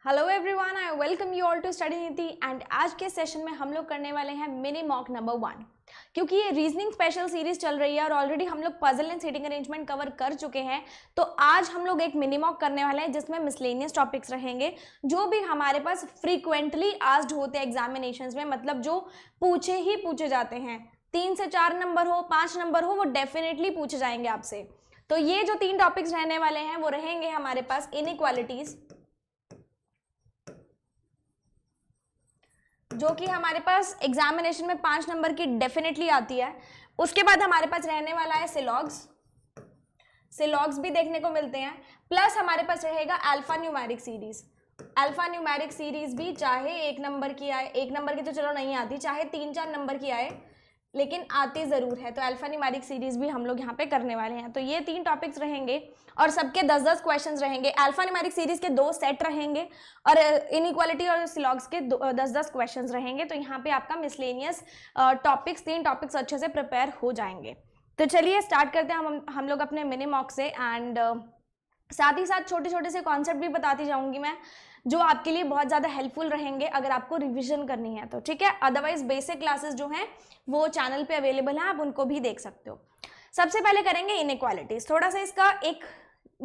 Hello everyone, I welcome you all to study Niti. And आज के session में हम लोग करने वाले हैं मिनी मॉक नंबर 1। क्योंकि ये रीजनिंग स्पेशल सीरीज चल रही है और ऑलरेडी हम लोग puzzle and seating arrangement cover कर चुके हैं, तो आज हम लोग एक मिनी मॉक करने वाले हैं जिसमें मिसलेनियस टॉपिक्स रहेंगे जो भी हमारे पास फ्रीक्वेंटली आस्क्ड होते हैं एग्जामिनेशंस में, मतलब जो पूछे जाते हैं। 3 से 4 नंबर हो, 5 नंबर हो, वो डेफिनेटली पूछे जाएंगे आपसे। तो ये जो 3 टॉपिक्स रहने वाले हैं वो रहेंगे हमारे पास इनइक्वालिटीज, जो कि हमारे पास एग्जामिनेशन में 5 नंबर की डेफिनेटली आती है। उसके बाद हमारे पास रहने वाला है सिलॉग्स भी देखने को मिलते हैं। प्लस हमारे पास रहेगा alpha numeric series. Alpha numeric series भी चाहे 1 नंबर की आए, 1 नंबर की तो चलो नहीं आती, चाहे 3-4 नंबर की आए, लेकिन आती ज़रूर है। तो अल्फा न्यूमेरिक सीरीज भी हम लोग यहाँ पे करने वाले हैं। तो ये 3 टॉपिक्स रहेंगे और सबके 10-10 क्वेश्चंस रहेंगे। अल्फा न्यूमेरिक सीरीज के 2 सेट रहेंगे और इनइक्वालिटी और सिलॉग्स के 10-10 क्वेश्चंस रहेंगे। तो यहाँ पे आपका मिसलेनियस टॉपिक्स 3 टॉपिक्स अच्छे से प्रिपेयर हो जाएंगे। तो चलिए स्टार्ट करते हैं हम लोग अपने मिनी मॉक से। एंड साथ ही साथ छोटे छोटे से कॉन्सेप्ट भी बताती जाऊंगी मैं, जो आपके लिए बहुत ज़्यादा हेल्पफुल रहेंगे अगर आपको रिवीजन करनी है तो, ठीक है। अदरवाइज बेसिक क्लासेस जो हैं वो चैनल पे अवेलेबल हैं, आप उनको भी देख सकते हो। सबसे पहले करेंगे इनइक्वालिटीज। थोड़ा सा इसका एक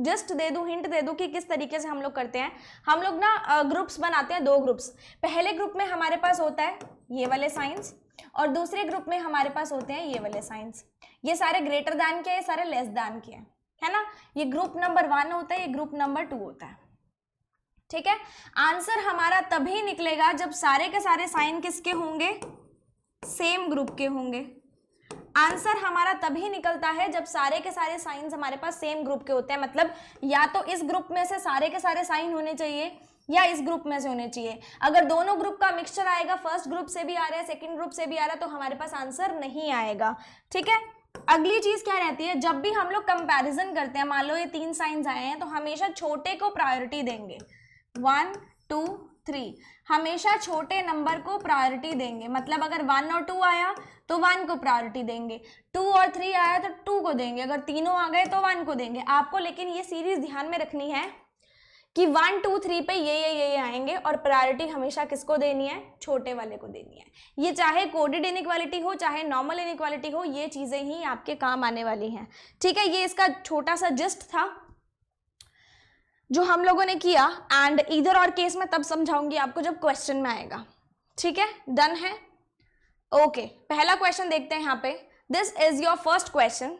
जस्ट दे दूं, हिंट दे दूं कि किस तरीके से हम लोग करते हैं। हम लोग ना ग्रुप्स बनाते हैं, 2 ग्रुप्स। पहले ग्रुप में हमारे पास होता है ये वाले साइंस और दूसरे ग्रुप में हमारे पास होते हैं ये वाले साइंस। ये सारे ग्रेटर दैन के, ये सारे लेस दैन के है ना। ये ग्रुप नंबर 1 होता है, ये ग्रुप नंबर 2 होता है, ठीक है। आंसर हमारा तभी निकलेगा जब सारे के सारे साइन किसके होंगे, सेम ग्रुप के होंगे। आंसर हमारा तभी निकलता है जब सारे के सारे साइंस हमारे पास सेम ग्रुप के होते हैं। मतलब या तो इस ग्रुप में से सारे के सारे साइन होने चाहिए या इस ग्रुप में से होने चाहिए। अगर दोनों ग्रुप का मिक्सचर आएगा, फर्स्ट ग्रुप से भी आ रहा है, सेकंड ग्रुप से भी आ रहा है, तो हमारे पास आंसर नहीं आएगा, ठीक है। अगली चीज क्या रहती है, जब भी हम लोग कंपैरिजन करते हैं, मान लो ये 3 साइंस आए हैं, तो हमेशा छोटे को प्रायोरिटी देंगे। 1, 2, 3 हमेशा छोटे नंबर को प्रायोरिटी देंगे। मतलब अगर 1 और 2 आया तो 1 को प्रायोरिटी देंगे, 2 और 3 आया तो 2 को देंगे, अगर तीनों आ गए तो 1 को देंगे। आपको लेकिन ये सीरीज ध्यान में रखनी है कि 1, 2, 3 पे ये आएंगे और प्रायोरिटी हमेशा किसको देनी है, छोटे वाले को देनी है। ये चाहे कोडेड इनइक्वालिटी हो चाहे नॉर्मल इनइक्वालिटी हो, ये चीजें ही आपके काम आने वाली हैं, ठीक है। ये इसका छोटा सा जिस्ट था जो हम लोगों ने किया। एंड इधर और केस में तब समझाऊंगी आपको जब क्वेश्चन में आएगा, ठीक है। डन है, ओके। पहला क्वेश्चन देखते हैं यहाँ पे। This is your first question.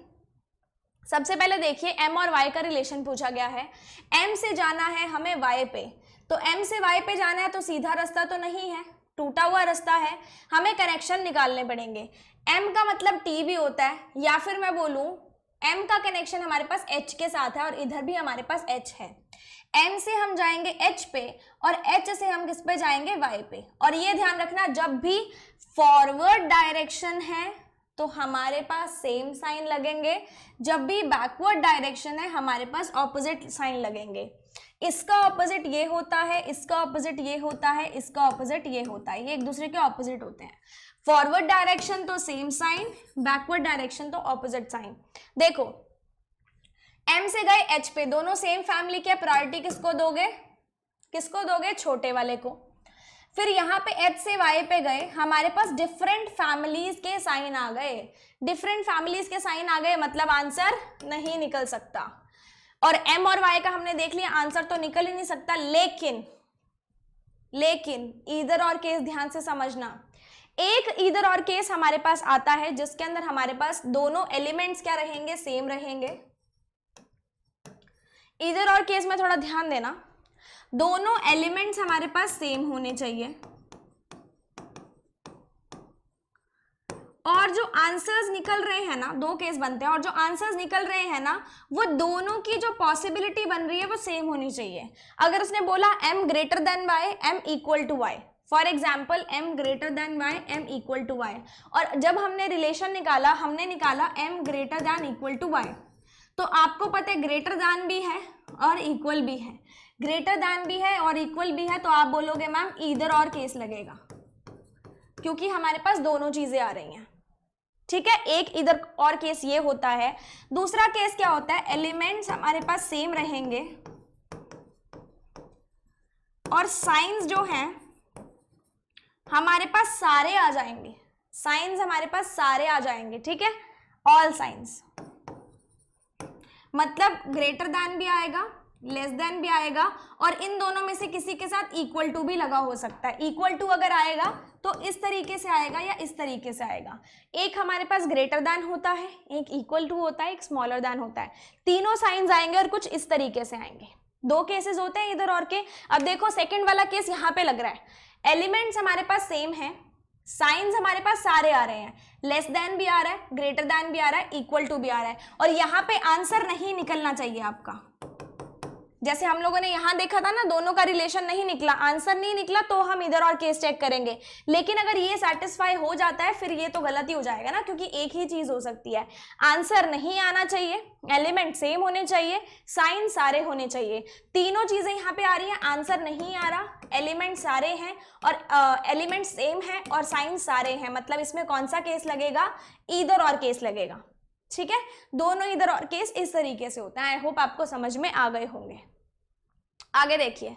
सबसे पहले देखिए, एम और वाई का रिलेशन पूछा गया है। एम से जाना है हमें वाई पे, तो एम से वाई पे जाना है तो सीधा रास्ता तो नहीं है, टूटा हुआ रास्ता है, हमें कनेक्शन निकालने पड़ेंगे। एम का मतलब टी भी होता है, या फिर मैं बोलूं एम का कनेक्शन हमारे पास एच के साथ है और इधर भी हमारे पास एच है। एम से हम जाएंगे एच पे और एच से हम किस पे जाएंगे, वाई पे। और ये ध्यान रखना, जब भी फॉरवर्ड डायरेक्शन है तो हमारे पास सेम साइन लगेंगे, जब भी बैकवर्ड डायरेक्शन है हमारे पास ऑपोजिट साइन लगेंगे। इसका ऑपोजिट ये होता है, इसका ऑपोजिट ये होता है, इसका ऑपोजिट ये होता है, ये एक दूसरे के ऑपोजिट होते हैं। फॉरवर्ड डायरेक्शन तो सेम साइन, बैकवर्ड डायरेक्शन तो ऑपोजिट साइन। देखो एम से गए एच पे, दोनों सेम फैमिली के, प्रायोरिटी किसको दोगे, किसको दोगे, छोटे वाले को। फिर यहाँ पे एच से वाई पे गए, हमारे पास डिफरेंट फैमिलीज के साइन आ गए, डिफरेंट फैमिलीज के साइन आ गए, मतलब आंसर नहीं निकल सकता। और एम और वाई का हमने देख लिया, आंसर तो निकल ही नहीं सकता। लेकिन ईदर और केस ध्यान से समझना। एक ईदर और केस हमारे पास आता है जिसके अंदर हमारे पास दोनों एलिमेंट्स क्या रहेंगे, सेम रहेंगे। इधर और केस में थोड़ा ध्यान देना, दोनों एलिमेंट्स हमारे पास सेम होने चाहिए और जो आंसर्स निकल रहे हैं ना, 2 केस बनते हैं, और जो आंसर्स निकल रहे हैं ना वो दोनों की जो पॉसिबिलिटी बन रही है वो सेम होनी चाहिए। अगर उसने बोला m greater than y, m equal to y, for example m greater than y, m equal to y, और जब हमने रिलेशन निकाला, हमने निकाला m greater than equal to y, तो आपको पता है ग्रेटर दैन भी है और इक्वल भी है, ग्रेटर दैन भी है और इक्वल भी है, तो आप बोलोगे मैम ईदर और केस लगेगा, क्योंकि हमारे पास दोनों चीजें आ रही हैं, ठीक है। एक इधर और केस ये होता है। दूसरा केस क्या होता है, एलिमेंट्स हमारे पास सेम रहेंगे और साइंस जो हैं हमारे पास सारे आ जाएंगे, साइंस हमारे पास सारे आ जाएंगे, ठीक है, ऑल साइंस, मतलब ग्रेटर देन भी आएगा, लेस देन भी आएगा, और इन दोनों में से किसी के साथ इक्वल टू भी लगा हो सकता है। इक्वल टू अगर आएगा तो इस तरीके से आएगा या इस तरीके से आएगा। एक हमारे पास ग्रेटर देन होता है, एक इक्वल टू होता है, एक स्मॉलर देन होता है। तीनों साइंस आएंगे और कुछ इस तरीके से आएंगे। दो केसेस होते हैं इधर और के। अब देखो सेकंड वाला केस यहाँ पे लग रहा है, एलिमेंट्स हमारे पास सेम है, साइंस हमारे पास सारे आ रहे हैं, लेस देन भी आ रहा है, ग्रेटर देन भी आ रहा है, इक्वल टू भी आ रहा है, और यहाँ पे आंसर नहीं निकलना चाहिए आपका। जैसे हम लोगों ने यहां देखा था ना, दोनों का रिलेशन नहीं निकला, आंसर नहीं निकला, तो हम इधर और केस चेक करेंगे। लेकिन अगर ये सेटिस्फाई हो जाता है फिर ये तो गलती हो जाएगा ना, क्योंकि एक ही चीज हो सकती है। आंसर नहीं आना चाहिए, एलिमेंट सेम होने चाहिए, साइन सारे होने चाहिए। तीनों चीजें यहाँ पे आ रही हैं, आंसर नहीं आ रहा, एलिमेंट सारे हैं और एलिमेंट सेम है और साइन सारे हैं, मतलब इसमें कौन सा केस लगेगा, ईदर और केस लगेगा, ठीक है। दोनों इधर और केस इस तरीके से होता है। आई होप आपको समझ में आ गए होंगे। आगे देखिए,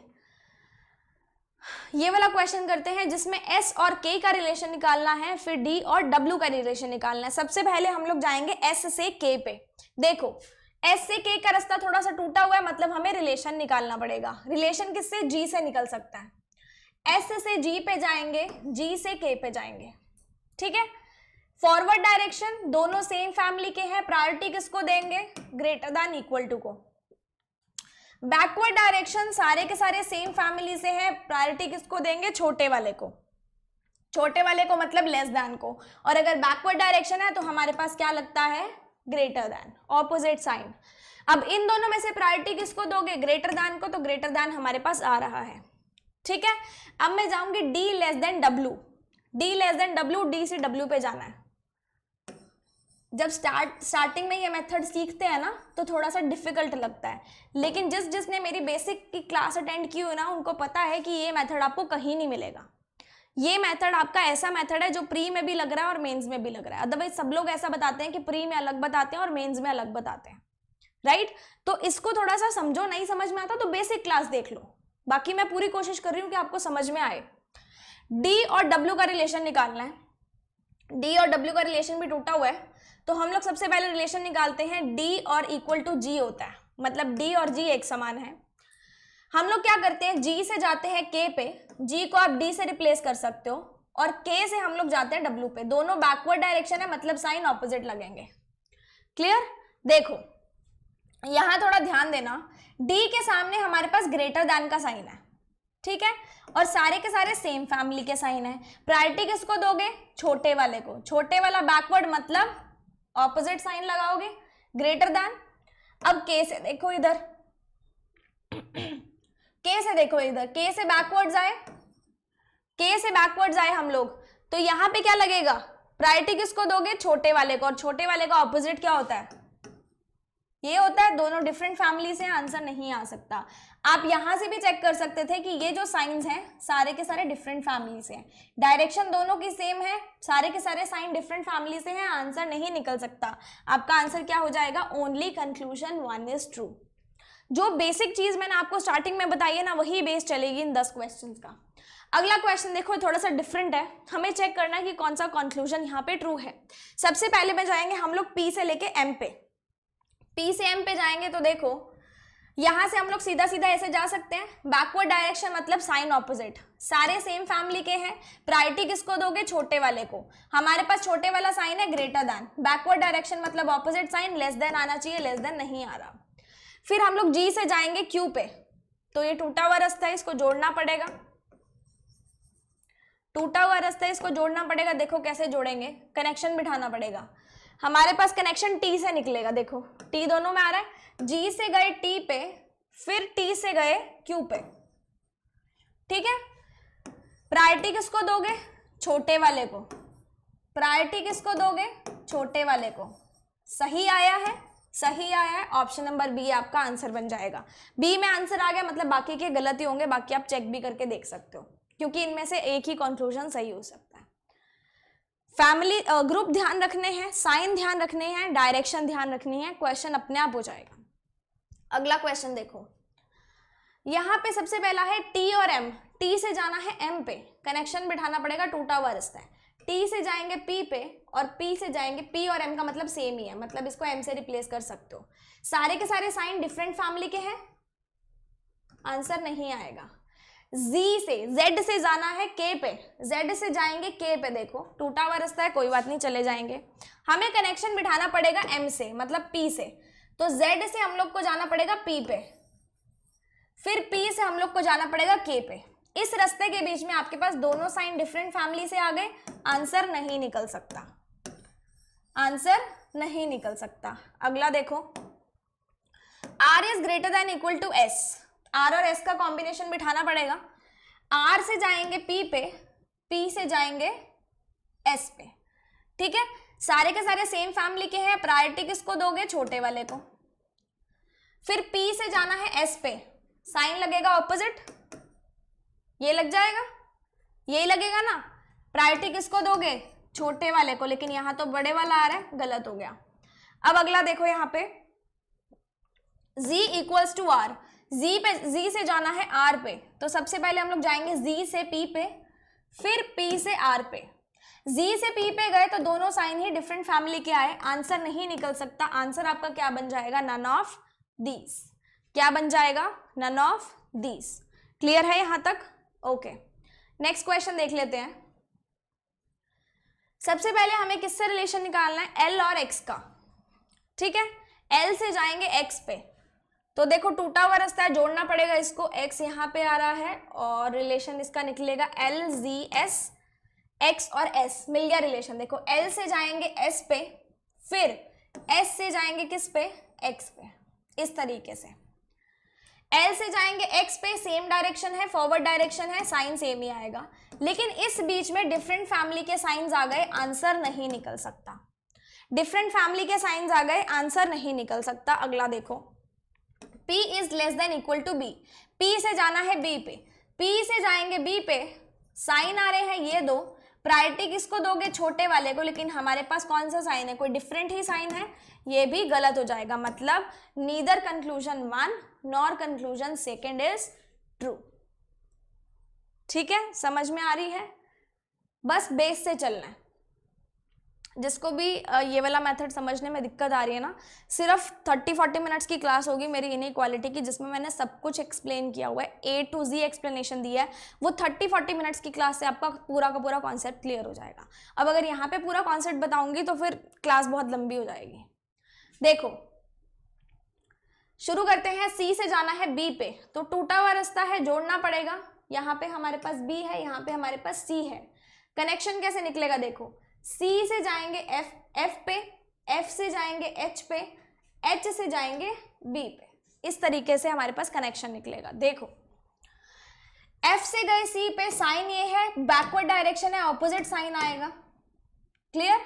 ये वाला क्वेश्चन करते हैं जिसमें S और K का रिलेशन निकालना है, फिर D और W का रिलेशन निकालना है। सबसे पहले हम लोग जाएंगे S से K पे। देखो S से K का रास्ता थोड़ा सा टूटा हुआ है, मतलब हमें रिलेशन निकालना पड़ेगा। रिलेशन किससे, G से निकल सकता है। S से G पे जाएंगे, G से K पे जाएंगे, ठीक है। फॉरवर्ड डायरेक्शन, दोनों सेम फैमिली के हैं, प्रायोरिटी किसको देंगे, ग्रेटर देन इक्वल टू को। बैकवर्ड डायरेक्शन, सारे के सारे सेम फैमिली से हैं, प्रायोरिटी किसको देंगे, छोटे वाले को। छोटे वाले को मतलब लेस देन को। और अगर बैकवर्ड डायरेक्शन है तो हमारे पास क्या लगता है, ग्रेटर देन, ऑपोजिट साइन। अब इन दोनों में से प्रायोरिटी किसको दोगे, ग्रेटर देन को, तो ग्रेटर देन हमारे पास आ रहा है, ठीक है। अब मैं जाऊंगी D less than W। D less than W, D से W पे जाना है। जब स्टार्टिंग में ये मेथड सीखते हैं ना तो थोड़ा सा डिफिकल्ट लगता है, लेकिन जिसने मेरी बेसिक की क्लास अटेंड की हो ना उनको पता है कि ये मेथड आपको कहीं नहीं मिलेगा। ये मेथड आपका ऐसा मेथड है जो प्री में भी लग रहा है और मेंस में भी लग रहा है। अदरवाइज सब लोग ऐसा बताते हैं कि प्री में अलग बताते हैं और मेंस में अलग बताते हैं, राइट। तो इसको थोड़ा सा समझो, नहीं समझ में आता तो बेसिक क्लास देख लो। बाकी मैं पूरी कोशिश कर रही हूँ कि आपको समझ में आए। डी और डब्ल्यू का रिलेशन निकालना है। डी और डब्ल्यू का रिलेशन भी टूटा हुआ है, तो हम लोग सबसे पहले रिलेशन निकालते हैं। डी और इक्वल टू जी होता है, मतलब डी और जी एक समान है। हम लोग क्या करते हैं, जी से जाते हैं के पे, जी को आप डी से रिप्लेस कर सकते हो, और के से हम लोग जाते हैं डब्ल्यू पे। दोनों बैकवर्ड डायरेक्शन है, मतलब साइन ऑपोजिट लगेंगे। क्लियर। देखो यहां थोड़ा ध्यान देना, डी के सामने हमारे पास ग्रेटर देन का साइन है, ठीक है, और सारे के सारे सेम फैमिली के साइन है। प्रायोरिटी किसको दोगे, छोटे वाले को। छोटे वाला बैकवर्ड मतलब ऑपोजिट साइन लगाओगे, ग्रेटर देन। अब के से देखो इधर, के से देखो इधर, के से बैकवर्ड्स आए, के से बैकवर्ड्स आए हम लोग, तो यहां पे क्या लगेगा, प्रायोरिटी किसको दोगे, छोटे वाले को। और छोटे वाले का ऑपोजिट क्या होता है, ये होता है। दोनों डिफरेंट फैमिली से, आंसर नहीं आ सकता। आप यहां से भी चेक कर सकते थे कि ये जो साइंस हैं सारे के सारे डिफरेंट फैमिली से हैं, डायरेक्शन दोनों की सेम है, सारे के सारे साइन डिफरेंट फैमिली से हैं, आंसर नहीं निकल सकता। आपका आंसर क्या हो जाएगा, ओनली कंक्लूजन 1 इज ट्रू। जो बेसिक चीज मैंने आपको स्टार्टिंग में बताई है ना, वही बेस चलेगी इन 10 क्वेश्चन का। अगला क्वेश्चन देखो, थोड़ा सा डिफरेंट है, हमें चेक करना है कि कौन सा कंक्लूजन यहाँ पे ट्रू है। सबसे पहले में जाएंगे हम लोग पी से लेके एम पे। पी से एम पे जाएंगे तो देखो यहां से हम लोग सीधा सीधा ऐसे जा सकते हैं। बैकवर्ड डायरेक्शन मतलब साइन ऑपोजिट, सारे सेम फैमिली के हैं। प्रायोरिटी किसको दोगे, छोटे वाले को। हमारे पास छोटे वाला साइन है ग्रेटर देन। बैकवर्ड डायरेक्शन मतलब ऑपोजिट साइन, लेस देन आना चाहिए, लेस देन नहीं आ रहा। फिर हम लोग जी से जाएंगे क्यू पे, तो ये टूटा हुआ रास्ता है, इसको जोड़ना पड़ेगा। टूटा हुआ रास्ता है, इसको जोड़ना पड़ेगा। देखो कैसे जोड़ेंगे, कनेक्शन बिठाना पड़ेगा। हमारे पास कनेक्शन टी से निकलेगा, देखो टी दोनों में आ रहा है। जी से गए टी पे, फिर टी से गए क्यू पे, ठीक है। प्रायोरिटी किसको दोगे, छोटे वाले को। प्रायोरिटी किसको दोगे, छोटे वाले को। सही आया है, सही आया है, ऑप्शन नंबर बी आपका आंसर बन जाएगा। बी में आंसर आ गया, मतलब बाकी के गलती होंगे, बाकी आप चेक भी करके देख सकते हो, क्योंकि इनमें से एक ही कंक्लूजन सही हो सकता है। फैमिली ग्रुप ध्यान रखने हैं, साइन ध्यान रखने हैं, डायरेक्शन ध्यान रखनी है, क्वेश्चन अपने आप हो जाएगा। अगला क्वेश्चन देखो, यहाँ पे सबसे पहला है टी और एम, टी से जाना है एम पे, कनेक्शन बिठाना पड़ेगा, टूटा हुआ रिश्ता है। टी से जाएंगे पी पे और पी से जाएंगे, पी और एम का मतलब सेम ही है, मतलब इसको एम से रिप्लेस कर सकते हो। सारे के सारे साइन डिफरेंट फैमिली के हैं, आंसर नहीं आएगा। जी से, जेड से जाना है के पे, जेड से जाएंगे के पे, देखो टूटा हुआ रास्ता है, कोई बात नहीं चले जाएंगे। हमें कनेक्शन बिठाना पड़ेगा एम से, मतलब पी से, तो जेड से हम लोग को जाना पड़ेगा पी पे, फिर पी से हम लोग को जाना पड़ेगा के पे। इस रास्ते के बीच में आपके पास दोनों साइन डिफरेंट फैमिली से आ गए, आंसर नहीं निकल सकता, आंसर नहीं निकल सकता। अगला देखो, R is greater than equal to S, R और एस का कॉम्बिनेशन बिठाना पड़ेगा। आर से जाएंगे पी पे, पी से जाएंगे एस पे, ठीक है। सारे के सारे सेम फैमिली के हैं, प्रायोरिटी किसको दोगे, छोटे वाले को। फिर पी से जाना है एस पे, साइन लगेगा ऑपोजिट, ये लग जाएगा, यही लगेगा ना। प्रायोरिटी किसको दोगे, छोटे वाले को, लेकिन यहां तो बड़े वाला आ रहा है, गलत हो गया। अब अगला देखो यहाँ पे, z इक्वल्स टू आर, जी से जाना है आर पे, तो सबसे पहले हम लोग जाएंगे जी से पी पे, फिर पी से आर पे। जी से पी पे गए तो दोनों साइन ही डिफरेंट फैमिली के आए, आंसर नहीं निकल सकता। आंसर आपका क्या बन जाएगा, नन ऑफ दीज। क्या बन जाएगा, नन ऑफ दीज। क्लियर है यहां तक? ओके, नेक्स्ट क्वेश्चन देख लेते हैं। सबसे पहले हमें किससे रिलेशन निकालना है, एल और एक्स का, ठीक है। एल से जाएंगे एक्स पे, तो देखो टूटा हुआ रास्ता है, जोड़ना पड़ेगा इसको, x यहाँ पे आ रहा है और रिलेशन इसका निकलेगा एल जी एस, x और s मिल गया रिलेशन। देखो l से जाएंगे s पे, फिर s से जाएंगे किस पे, x पे, इस तरीके से। l से जाएंगे x पे, सेम डायरेक्शन है, फॉरवर्ड डायरेक्शन है, साइन सेम ही आएगा, लेकिन इस बीच में डिफरेंट फैमिली के साइंस आ गए, आंसर नहीं निकल सकता। डिफरेंट फैमिली के साइंस आ गए, आंसर नहीं निकल सकता। अगला देखो, P is less than equal to B, P से जाना है B पे, P से जाएंगे B पे, साइन आ रहे हैं ये दो, प्रायोरिटी किसको दोगे, छोटे वाले को, लेकिन हमारे पास कौन सा साइन है, कोई डिफरेंट ही साइन है, ये भी गलत हो जाएगा। मतलब neither conclusion 1 nor conclusion 2 is true. ठीक है, समझ में आ रही है? बस बेस से चलना है। जिसको भी ये वाला मेथड समझने में दिक्कत आ रही है ना, सिर्फ 30-40 मिनट्स की क्लास होगी मेरी इनइक्वालिटी की, जिसमें मैंने सब कुछ एक्सप्लेन किया हुआ है, A to Z एक्सप्लेनेशन दिया है। वो 30-40 मिनट्स की क्लास से आपका पूरा का पूरा कॉन्सेप्ट क्लियर हो जाएगा। अब अगर यहाँ पे पूरा कॉन्सेप्ट बताऊंगी तो फिर क्लास बहुत लंबी हो जाएगी। देखो शुरू करते हैं, C से जाना है B पे, तो टूटा हुआ रास्ता है, जोड़ना पड़ेगा। यहाँ पे हमारे पास B है, यहाँ पे हमारे पास C है। कनेक्शन कैसे निकलेगा, देखो C से जाएंगे F पे, F से जाएंगे H पे, H से जाएंगे B पे, इस तरीके से हमारे पास कनेक्शन निकलेगा। देखो F से गए C पे, साइन ये है, बैकवर्ड डायरेक्शन है, ऑपोजिट साइन आएगा। क्लियर?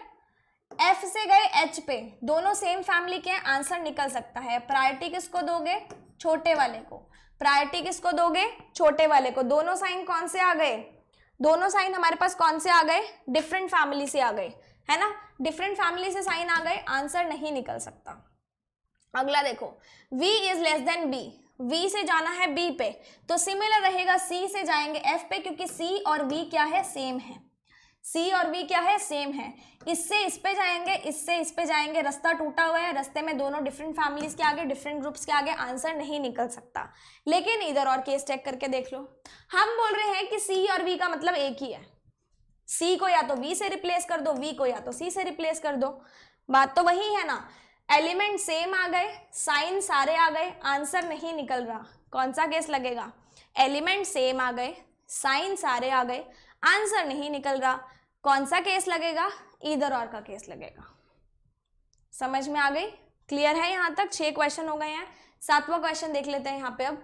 F से गए H पे, दोनों सेम फैमिली के, आंसर निकल सकता है। प्रायोरिटी किसको दोगे, छोटे वाले को। प्रायोरिटी किसको दोगे, छोटे वाले को। दोनों साइन कौन से आ गए, दोनों साइन हमारे पास कौन से आ गए, डिफरेंट फैमिली से आ गए, है ना। डिफरेंट फैमिली से साइन आ गए, आंसर नहीं निकल सकता। अगला देखो, V is less then B, V से जाना है B पे, तो सिमिलर रहेगा C से जाएंगे F पे, क्योंकि C और V क्या है, सेम है। C और V क्या है, सेम है। इससे इस पे जाएंगे, इससे इस पे जाएंगे, रास्ता टूटा हुआ है, रास्ते में दोनों डिफरेंट फैमिलीज के आगे, डिफरेंट ग्रुप्स के आगे, आंसर नहीं निकल सकता। लेकिन इधर और केस चेक करके देख लो, हम बोल रहे हैं कि C और V का मतलब एक ही है। C को या तो V से रिप्लेस कर दो, V को या तो C से रिप्लेस कर दो, बात तो वही है ना। एलिमेंट सेम आ गए, साइन सारे आ गए, आंसर नहीं निकल रहा। कौन सा केस लगेगा, एलिमेंट सेम आ गए, साइन सारे आ गए, आंसर नहीं निकल रहा। कौन सा केस लगेगा, इधर और का केस लगेगा। समझ में आ गई? क्लियर है यहां तक? 6 क्वेश्चन हो गए हैं। 7वां क्वेश्चन देख लेते हैं यहाँ पे। अब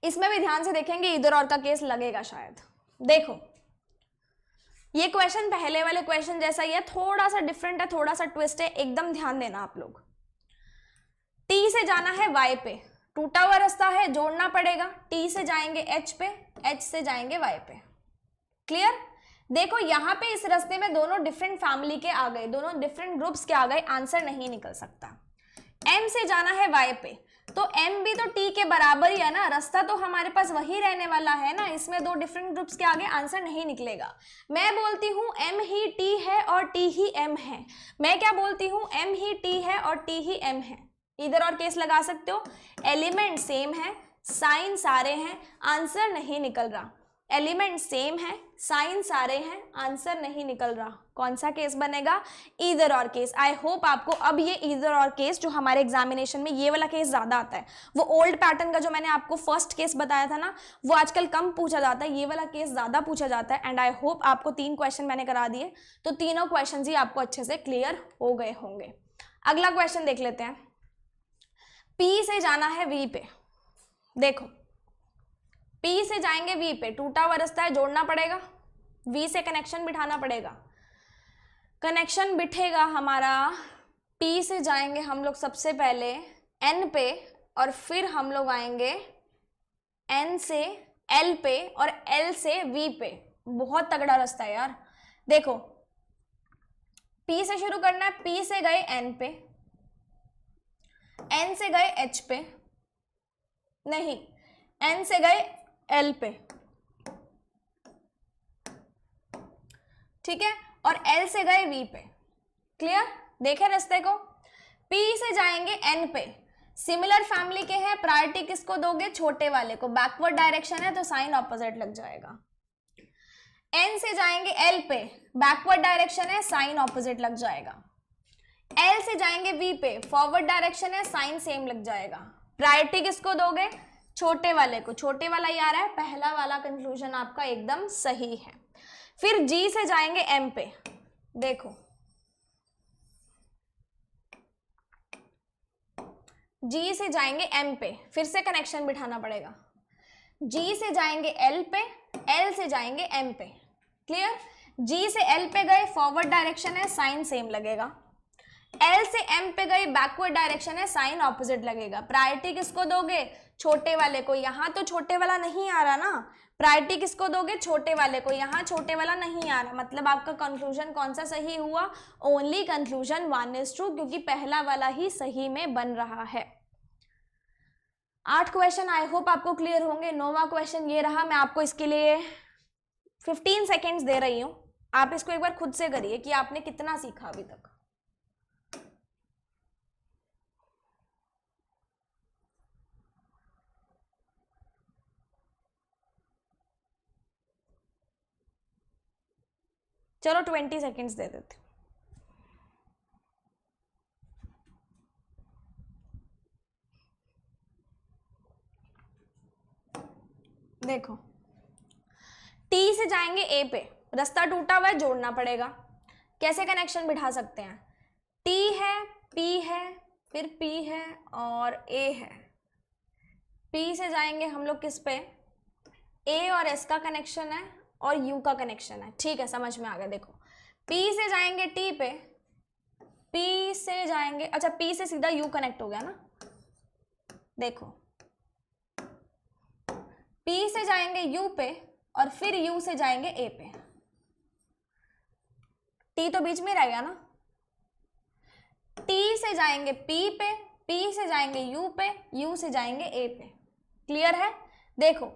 इसमें भी ध्यान से देखेंगे, इधर और का केस लगेगा शायद। देखो ये क्वेश्चन पहले वाले क्वेश्चन जैसा ही है, थोड़ा सा डिफरेंट है, थोड़ा सा ट्विस्ट है, एकदम ध्यान देना आप लोग। T से जाना है Y पे, टूटा हुआ रास्ता है, जोड़ना पड़ेगा। T से जाएंगे H पे, H से जाएंगे Y पे। क्लियर? देखो यहाँ पे इस रास्ते में दोनों डिफरेंट फैमिली के आ गए, दोनों डिफरेंट ग्रुप्स के आ गए, आंसर नहीं निकल सकता। M से जाना है Y पे, तो m भी तो t के बराबर ही है ना, रास्ता तो हमारे पास वही रहने वाला है ना, इसमें दो डिफरेंट ग्रुप्स के आगे आंसर नहीं निकलेगा। मैं बोलती हूँ m ही t है और t ही m है। मैं क्या बोलती हूँ, m ही t है और t ही m है। इधर और केस लगा सकते हो, एलिमेंट सेम है, साइन सारे हैं, आंसर नहीं निकल रहा। एलिमेंट सेम है, साइन सारे हैं, आंसर नहीं निकल रहा। कौन सा केस बनेगा, ईदर और केस। आई होप आपको अब ये ईदर और केस जो हमारे एग्जामिनेशन में ये वाला केस ज्यादा आता है, वो ओल्ड पैटर्न का जो मैंने आपको फर्स्ट केस बताया था ना, वो आजकल कम पूछा जाता है, ये वाला केस ज्यादा पूछा जाता है। एंड आई होप आपको 3 क्वेश्चन मैंने करा दिए, तो तीनों क्वेश्चन ही आपको अच्छे से क्लियर हो गए होंगे। अगला क्वेश्चन देख लेते हैं। P से जाना है V पे। देखो P से जाएंगे V पे, टूटा हुआ रास्ता है, जोड़ना पड़ेगा, V से कनेक्शन बिठाना पड़ेगा। कनेक्शन बिठेगा हमारा, P से जाएंगे हम लोग सबसे पहले N पे, और फिर हम लोग आएंगे N से L पे और L से V पे। बहुत तगड़ा रास्ता है यार। देखो P से शुरू करना है, P से गए N पे, N से गए H पे, नहीं N से गए L पे, ठीक है, और L से गए V पे। क्लियर, देखे रास्ते को। P से जाएंगे N पे, सिमिलर फैमिली के हैं, प्रायोरिटी किसको दोगे, छोटे वाले को, बैकवर्ड डायरेक्शन है तो साइन ऑपोजिट लग जाएगा। N से जाएंगे L पे, बैकवर्ड डायरेक्शन है, साइन ऑपोजिट लग जाएगा। L से जाएंगे V पे, फॉरवर्ड डायरेक्शन है, साइन सेम लग जाएगा। प्रायोरिटी किसको दोगे, छोटे वाले को, छोटे वाला ही आ रहा है, पहला वाला कंक्लूजन आपका एकदम सही है। फिर G से जाएंगे M पे, देखो G से जाएंगे M पे, फिर से कनेक्शन बिठाना पड़ेगा। G से जाएंगे L पे, L से जाएंगे M पे। क्लियर, G से L पे गए, फॉरवर्ड डायरेक्शन है, साइन सेम लगेगा। L से M पे गई, बैकवर्ड डायरेक्शन है, साइन ऑपोजिट लगेगा। प्रायोरिटी किसको दोगे, छोटे वाले को। यहां तो छोटे वाला नहीं आ रहा ना, प्रायोरिटी किसको दोगे, छोटे वाले को। यहां छोटे वाला नहीं आ रहा, मतलब आपका कंक्लूजन कौन सा सही हुआ, ओनली कंक्लूजन 1 is true, क्योंकि पहला वाला ही सही में बन रहा है। 8 क्वेश्चन आई होप आपको क्लियर होंगे। 9वां क्वेश्चन ये रहा, मैं आपको इसके लिए 15 सेकेंड्स दे रही हूं, आप इसको एक बार खुद से करिए कि आपने कितना सीखा अभी तक। चलो 20 सेकेंड्स दे देते। देखो T से जाएंगे A पे, रास्ता टूटा हुआ है, जोड़ना पड़ेगा। कैसे कनेक्शन बिठा सकते हैं, T है, P है, फिर P है और A है। P से जाएंगे हम लोग किस पे, A और S का कनेक्शन है और U का कनेक्शन है। ठीक है, समझ में आ गया। देखो P से जाएंगे T पे, P से जाएंगे, अच्छा P से सीधा U कनेक्ट हो गया ना। देखो P से जाएंगे U पे और फिर U से जाएंगे A पे, T तो बीच में रह गया ना। T से जाएंगे P पे, P से जाएंगे U पे, U से जाएंगे A पे। क्लियर है। देखो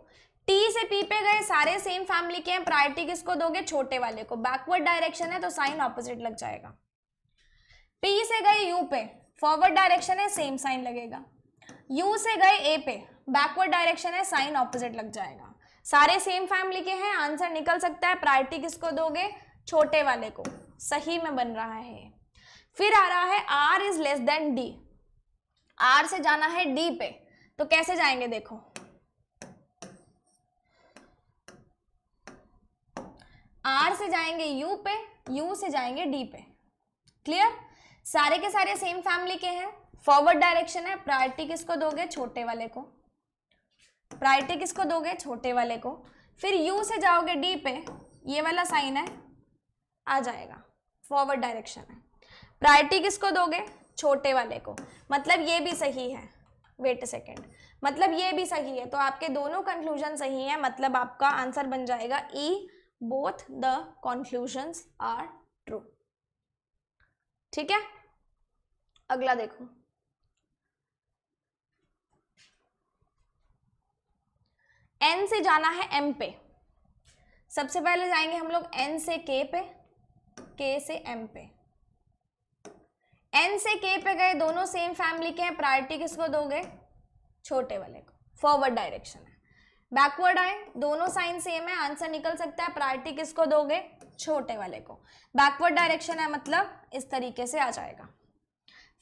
T से P पे गए, सारे सेम फैमिली के हैं, प्रायोरिटी किसको दोगे, छोटे वाले को, बैकवर्ड डायरेक्शन है तो साइन ऑपोजिट लग जाएगा। P से गए U पे, फॉरवर्ड डायरेक्शन है, सेम साइन लगेगा। U से गए A पे, बैकवर्ड डायरेक्शन है, साइन ऑपोजिट लग जाएगा। सारे सेम फैमिली के हैं, आंसर निकल सकता है। प्रायोरिटी किसको दोगे, छोटे वाले को, सही में बन रहा है। फिर आ रहा है R is less then D, R से जाना है D पे, तो कैसे जाएंगे, देखो R से जाएंगे U पे, U से जाएंगे D पे। क्लियर, सारे के सारे सेम फैमिली के हैं, फॉरवर्ड डायरेक्शन है, प्रायोरिटी किसको दोगे, छोटे वाले को, प्रायोरिटी किसको दोगे, छोटे वाले को। फिर U से जाओगे D पे, ये वाला साइन है, आ जाएगा, फॉरवर्ड डायरेक्शन है, प्रायोरिटी किसको दोगे, छोटे वाले को। मतलब ये भी सही है, वेट अ सेकेंड, मतलब ये भी सही है, तो आपके दोनों कंक्लूजन सही है, मतलब आपका आंसर बन जाएगा E, both the conclusions are true. ठीक है, अगला देखो, N से जाना है M पे, सबसे पहले जाएंगे हम लोग N से K पे, K से M पे। N से K पे गए, दोनों सेम फैमिली के हैं, प्रायोरिटी किसको दोगे? छोटे वाले को, फॉरवर्ड डायरेक्शन है। बैकवर्ड आए, दोनों साइन सेम है, आंसर निकल सकता है, प्रायोरिटी किसको दोगे? छोटे वाले को। बैकवर्ड डायरेक्शन है मतलब इस तरीके से आ जाएगा।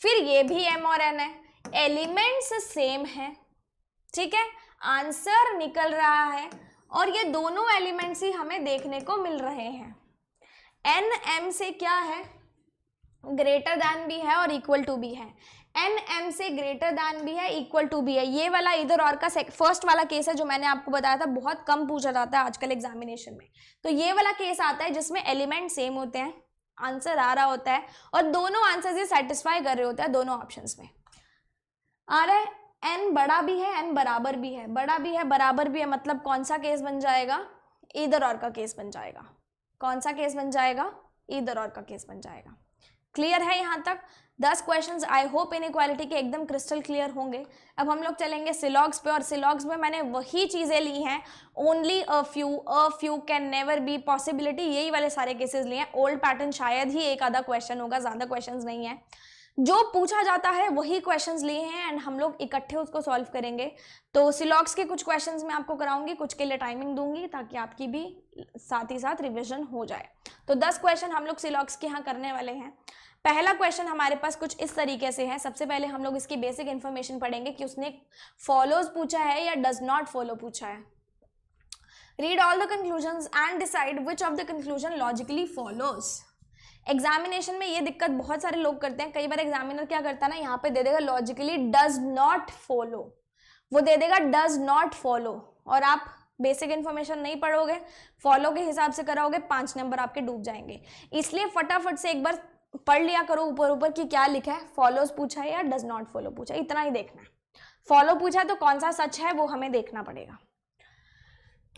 फिर ये भी M और N है, एलिमेंट्स सेम है, ठीक है, आंसर निकल रहा है, और ये दोनों एलिमेंट्स ही हमें देखने को मिल रहे हैं। N M से क्या है? ग्रेटर दैन भी है और इक्वल टू भी है। N M से ग्रेटर दैन भी है, इक्वल टू भी है। ये वाला इधर और का फर्स्ट वाला केस है जो मैंने आपको बताया था, बहुत कम पूछा जाता है आजकल एग्जामिनेशन में। तो ये वाला केस आता है जिसमें एलिमेंट सेम होते हैं, आंसर आ रहा होता है, और दोनों आंसर से सेटिस्फाई कर रहे होते हैं दोनों ऑप्शंस में। आ रहा है n बड़ा भी है, n बराबर भी है, बड़ा भी है बराबर भी है, मतलब कौन सा केस बन जाएगा? इधर और का केस बन जाएगा। कौन सा केस बन जाएगा? इधर और का केस बन जाएगा। क्लियर है यहाँ तक? 10 क्वेश्चंस आई होप इनइक्वालिटी के एकदम क्रिस्टल क्लियर होंगे। अब हम लोग चलेंगे सिलॉग्स पे, और सिलॉग्स में मैंने वही चीजें ली हैं, only a few can never B, possibility, यही वाले सारे केसेस लिए हैं। ओल्ड पैटर्न शायद ही एक आधा क्वेश्चन होगा, ज्यादा क्वेश्चंस नहीं है। जो पूछा जाता है वही क्वेश्चंस लिए हैं एंड हम लोग इकट्ठे उसको सॉल्व करेंगे। तो सिलॉग्स के कुछ क्वेश्चंस मैं आपको कराऊंगी, कुछ के लिए टाइमिंग दूंगी ताकि आपकी भी साथ ही साथ रिविजन हो जाए। तो 10 क्वेश्चन हम लोग सिलॉग्स के यहाँ करने वाले हैं। पहला क्वेश्चन हमारे पास कुछ इस तरीके से है। सबसे पहले हम लोग इसकी बेसिक इन्फॉर्मेशन पढ़ेंगे कि उसने फॉलोज पूछा है या डज नॉट फॉलो पूछा है। Read all the conclusions and decide which of the conclusion logically follows. Examination में ये दिक्कत बहुत सारे लोग करते हैं। कई बार एग्जामिनर क्या करता है ना, यहाँ पे दे देगा लॉजिकली डज नॉट फॉलो, वो दे देगा डज नॉट फॉलो, और आप बेसिक इन्फॉर्मेशन नहीं पढ़ोगे, फॉलो के हिसाब से कराओगे, 5 नंबर आपके डूब जाएंगे। इसलिए फटाफट से एक बार पढ़ लिया करो ऊपर ऊपर कि क्या लिखा है, फॉलोज पूछा है या डज नॉट फॉलो पूछा है, इतना ही देखना है। फॉलो पूछा है तो कौन सा सच है वो हमें देखना पड़ेगा।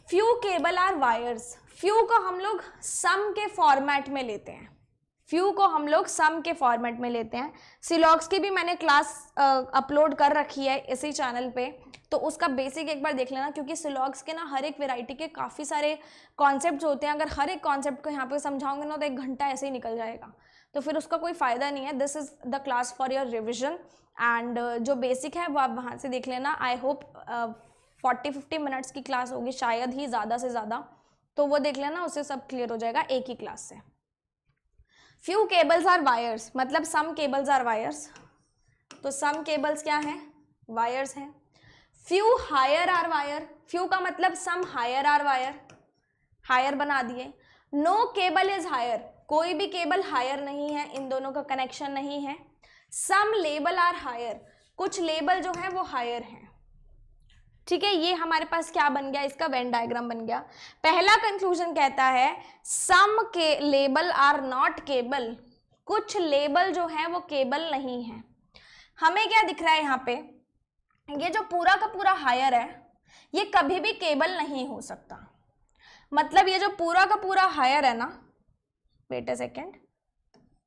Few cable are wires, few को हम लोग सम के फॉर्मेट में लेते हैं, फ्यू को हम लोग सम के फॉर्मेट में लेते हैं। सिलॉग्स की भी मैंने क्लास अपलोड कर रखी है इसी चैनल पे, तो उसका बेसिक एक बार देख लेना, क्योंकि सिलॉग्स के ना हर एक वेराइटी के काफ़ी सारे कॉन्सेप्ट्स होते हैं। अगर हर एक कॉन्सेप्ट को यहाँ पे समझाऊंगे ना तो 1 घंटा ऐसे ही निकल जाएगा, तो फिर उसका कोई फ़ायदा नहीं है। This is the class for your revision, and जो बेसिक है वो आप वहाँ से देख लेना। आई होप 40-50 मिनट्स की क्लास होगी, शायद ही ज़्यादा से ज़्यादा, तो वो देख लेना, उससे सब क्लियर हो जाएगा एक ही क्लास से। फ्यू केबल्स आर वायर्स, मतलब सम केबल्स आर वायर्स, तो सम केबल्स क्या है? वायर्स हैं। Few hire are wire, few का मतलब some hire are wire, hire बना दिए। नो केबल इज हायर, कोई भी केबल हायर नहीं है, इन दोनों का कनेक्शन नहीं है। सम लेबल आर हायर, कुछ लेबल जो है वो हायर हैं, ठीक है। ये हमारे पास क्या बन गया? इसका वेन डायग्राम बन गया। पहला कंक्लूजन कहता है सम के लेबल आर नॉट केबल, कुछ लेबल जो है वो केबल नहीं है। हमें क्या दिख रहा है यहाँ पे? ये जो पूरा का पूरा हायर है ये कभी भी केबल नहीं हो सकता, मतलब ये जो पूरा का पूरा हायर है ना, वेट अ सेकेंड,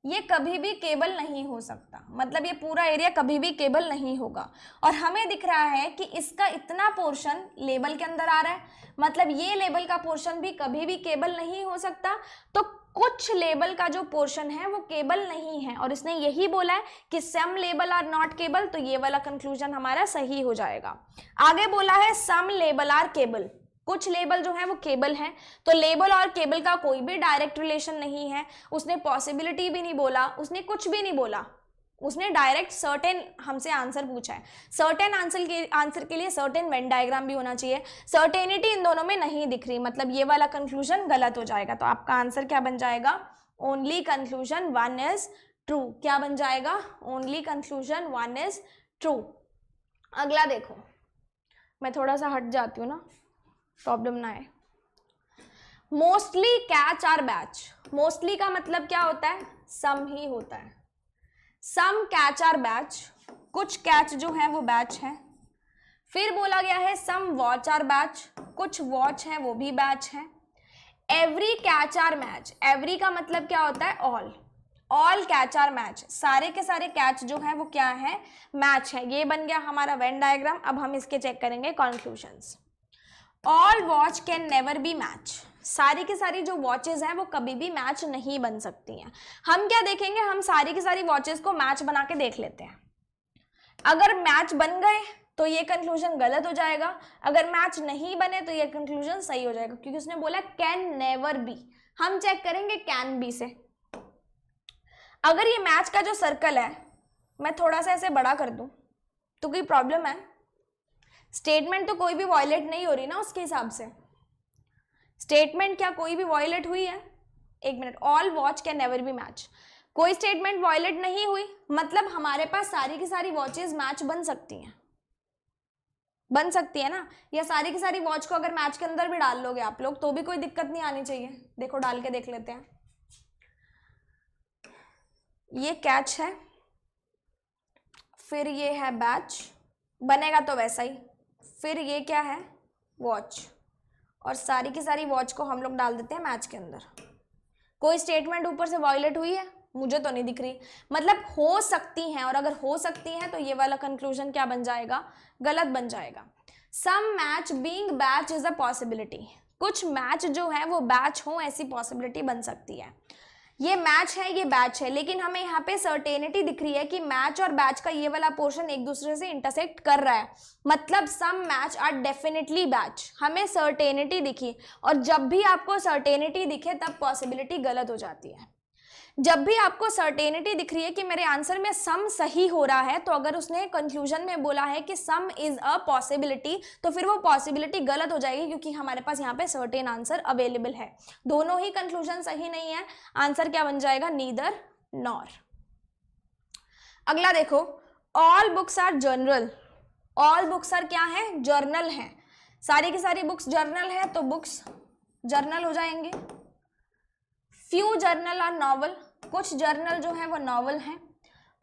ये कभी भी केबल नहीं हो सकता, मतलब ये पूरा एरिया कभी भी केबल नहीं होगा। और हमें दिख रहा है कि इसका इतना पोर्शन लेबल के अंदर आ रहा है, मतलब ये लेबल का पोर्शन भी कभी भी केबल नहीं हो सकता। तो कुछ लेबल का जो पोर्शन है वो केबल नहीं है, और इसने यही बोला है कि सम लेबल आर नॉट केबल, तो ये वाला कंक्लूजन हमारा सही हो जाएगा। आगे बोला है सम लेबल आर केबल, कुछ लेबल जो है वो केबल हैं, तो लेबल और केबल का कोई भी डायरेक्ट रिलेशन नहीं है। उसने पॉसिबिलिटी भी नहीं बोला, उसने कुछ भी नहीं बोला, उसने डायरेक्ट सर्टेन हमसे आंसर पूछा है। सर्टेन आंसर के लिए सर्टेन वेन डायग्राम भी होना चाहिए। सर्टेनिटी इन दोनों में नहीं दिख रही, मतलब ये वाला कंक्लूजन गलत हो जाएगा। तो आपका आंसर क्या बन जाएगा? Only conclusion 1 is true. क्या बन जाएगा? Only conclusion 1 is true. अगला देखो, मैं थोड़ा सा हट जाती हूँ ना, प्रॉब्लम ना है। Mostly catch are batch, mostly का मतलब क्या होता है? सम ही होता है। सम कैच आर बैच, कुछ कैच जो है वो बैच है। फिर बोला गया है सम वॉच आर बैच, कुछ वॉच है वो भी बैच है। Every catch are match, every का मतलब क्या होता है? All, all catch are match, सारे के सारे कैच जो है वो क्या है? मैच है। ये बन गया हमारा वेन डायग्राम। अब हम इसके चेक करेंगे conclusions. All watch can never be match, सारी की सारी जो वॉचेस हैं वो कभी भी मैच नहीं बन सकती हैं। हम क्या देखेंगे, हम सारी की सारी वॉचेस को मैच बना के देख लेते हैं। अगर मैच बन गए तो ये कंक्लूजन गलत हो जाएगा, अगर मैच नहीं बने तो ये कंक्लूजन सही हो जाएगा, क्योंकि उसने बोला कैन नेवर बी। हम चेक करेंगे कैन बी से। अगर ये मैच का जो सर्कल है मैं थोड़ा सा ऐसे बड़ा कर दूं तो कोई प्रॉब्लम है? स्टेटमेंट तो कोई भी वॉयलेट नहीं हो रही ना उसके हिसाब से। स्टेटमेंट क्या कोई भी वॉयलेट हुई है? एक minute, all watch can never be match, कोई स्टेटमेंट वॉयलेट नहीं हुई, मतलब हमारे पास सारी की सारी वॉचेस मैच बन सकती हैं, बन सकती है ना। या सारी की सारी वॉच को अगर मैच के अंदर भी डाल लोगे आप लोग तो भी कोई दिक्कत नहीं आनी चाहिए। देखो डाल के देख लेते हैं। ये कैच है, फिर ये है बैच, बनेगा तो वैसा ही, फिर ये क्या है, वॉच, और सारी की सारी वॉच को हम लोग डाल देते हैं मैच के अंदर। कोई स्टेटमेंट ऊपर से वॉयलेट हुई है? मुझे तो नहीं दिख रही, मतलब हो सकती हैं, और अगर हो सकती हैं तो ये वाला कंक्लूजन क्या बन जाएगा, गलत बन जाएगा। Some match being batch is a possibility, कुछ मैच जो है वो बैच हो ऐसी पॉसिबिलिटी बन सकती है। ये मैच है, ये बैच है, लेकिन हमें यहाँ पे सर्टेनिटी दिख रही है कि मैच और बैच का ये वाला पोर्शन एक दूसरे से इंटरसेक्ट कर रहा है, मतलब some match are definitely batch, हमें सर्टेनिटी दिखी। और जब भी आपको सर्टेनिटी दिखे तब पॉसिबिलिटी गलत हो जाती है। जब भी आपको सर्टेनिटी दिख रही है कि मेरे आंसर में सम सही हो रहा है, तो अगर उसने कंक्लूजन में बोला है कि सम इज अ पॉसिबिलिटी तो फिर वो पॉसिबिलिटी गलत हो जाएगी, क्योंकि हमारे पास यहाँ पे सर्टेन आंसर अवेलेबल है। दोनों ही कंक्लूजन सही नहीं है, आंसर क्या बन जाएगा, नीदर नॉर। अगला देखो, all books are journal, all books are क्या है, जर्नल है, सारी की सारी बुक्स जर्नल है तो बुक्स जर्नल हो जाएंगे। फ्यू जर्नल आर नॉवल, कुछ जर्नल जो है वो नॉवल हैं।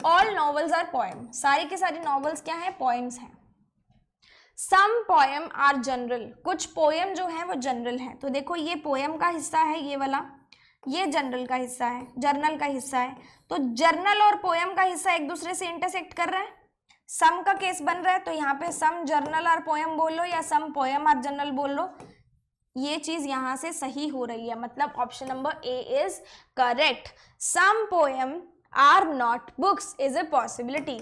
ऑल नॉवेल्स आर पोएम, सारी की सारी नॉवेल्स क्या है, पोएम्स हैं। सम पोएम आर जनरल, कुछ पोएम जो है वो जनरल है। तो देखो ये पोएम का हिस्सा है ये वाला, ये जनरल का हिस्सा है, जर्नल का हिस्सा है। तो जर्नल और पोएम का हिस्सा एक दूसरे से इंटरसेक्ट कर रहा है, सम का केस बन रहा है, तो यहाँ पे सम जर्नल आर पोएम बोल लो या सम पोएम आर जनरल बोल लो, ये चीज यहां से सही हो रही है, मतलब option number A is correct. Some poem are not books is a possibility,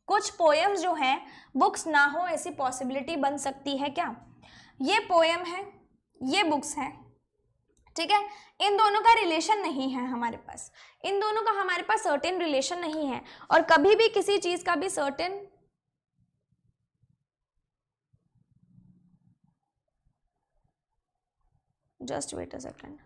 कुछ पोएम्स जो हैं बुक्स ना हो ऐसी पॉसिबिलिटी बन सकती है क्या। ये पोएम है, ये बुक्स है, ठीक है, इन दोनों का रिलेशन नहीं है हमारे पास, इन दोनों का हमारे पास सर्टेन रिलेशन नहीं है। और कभी भी किसी चीज का भी certain, just wait a second,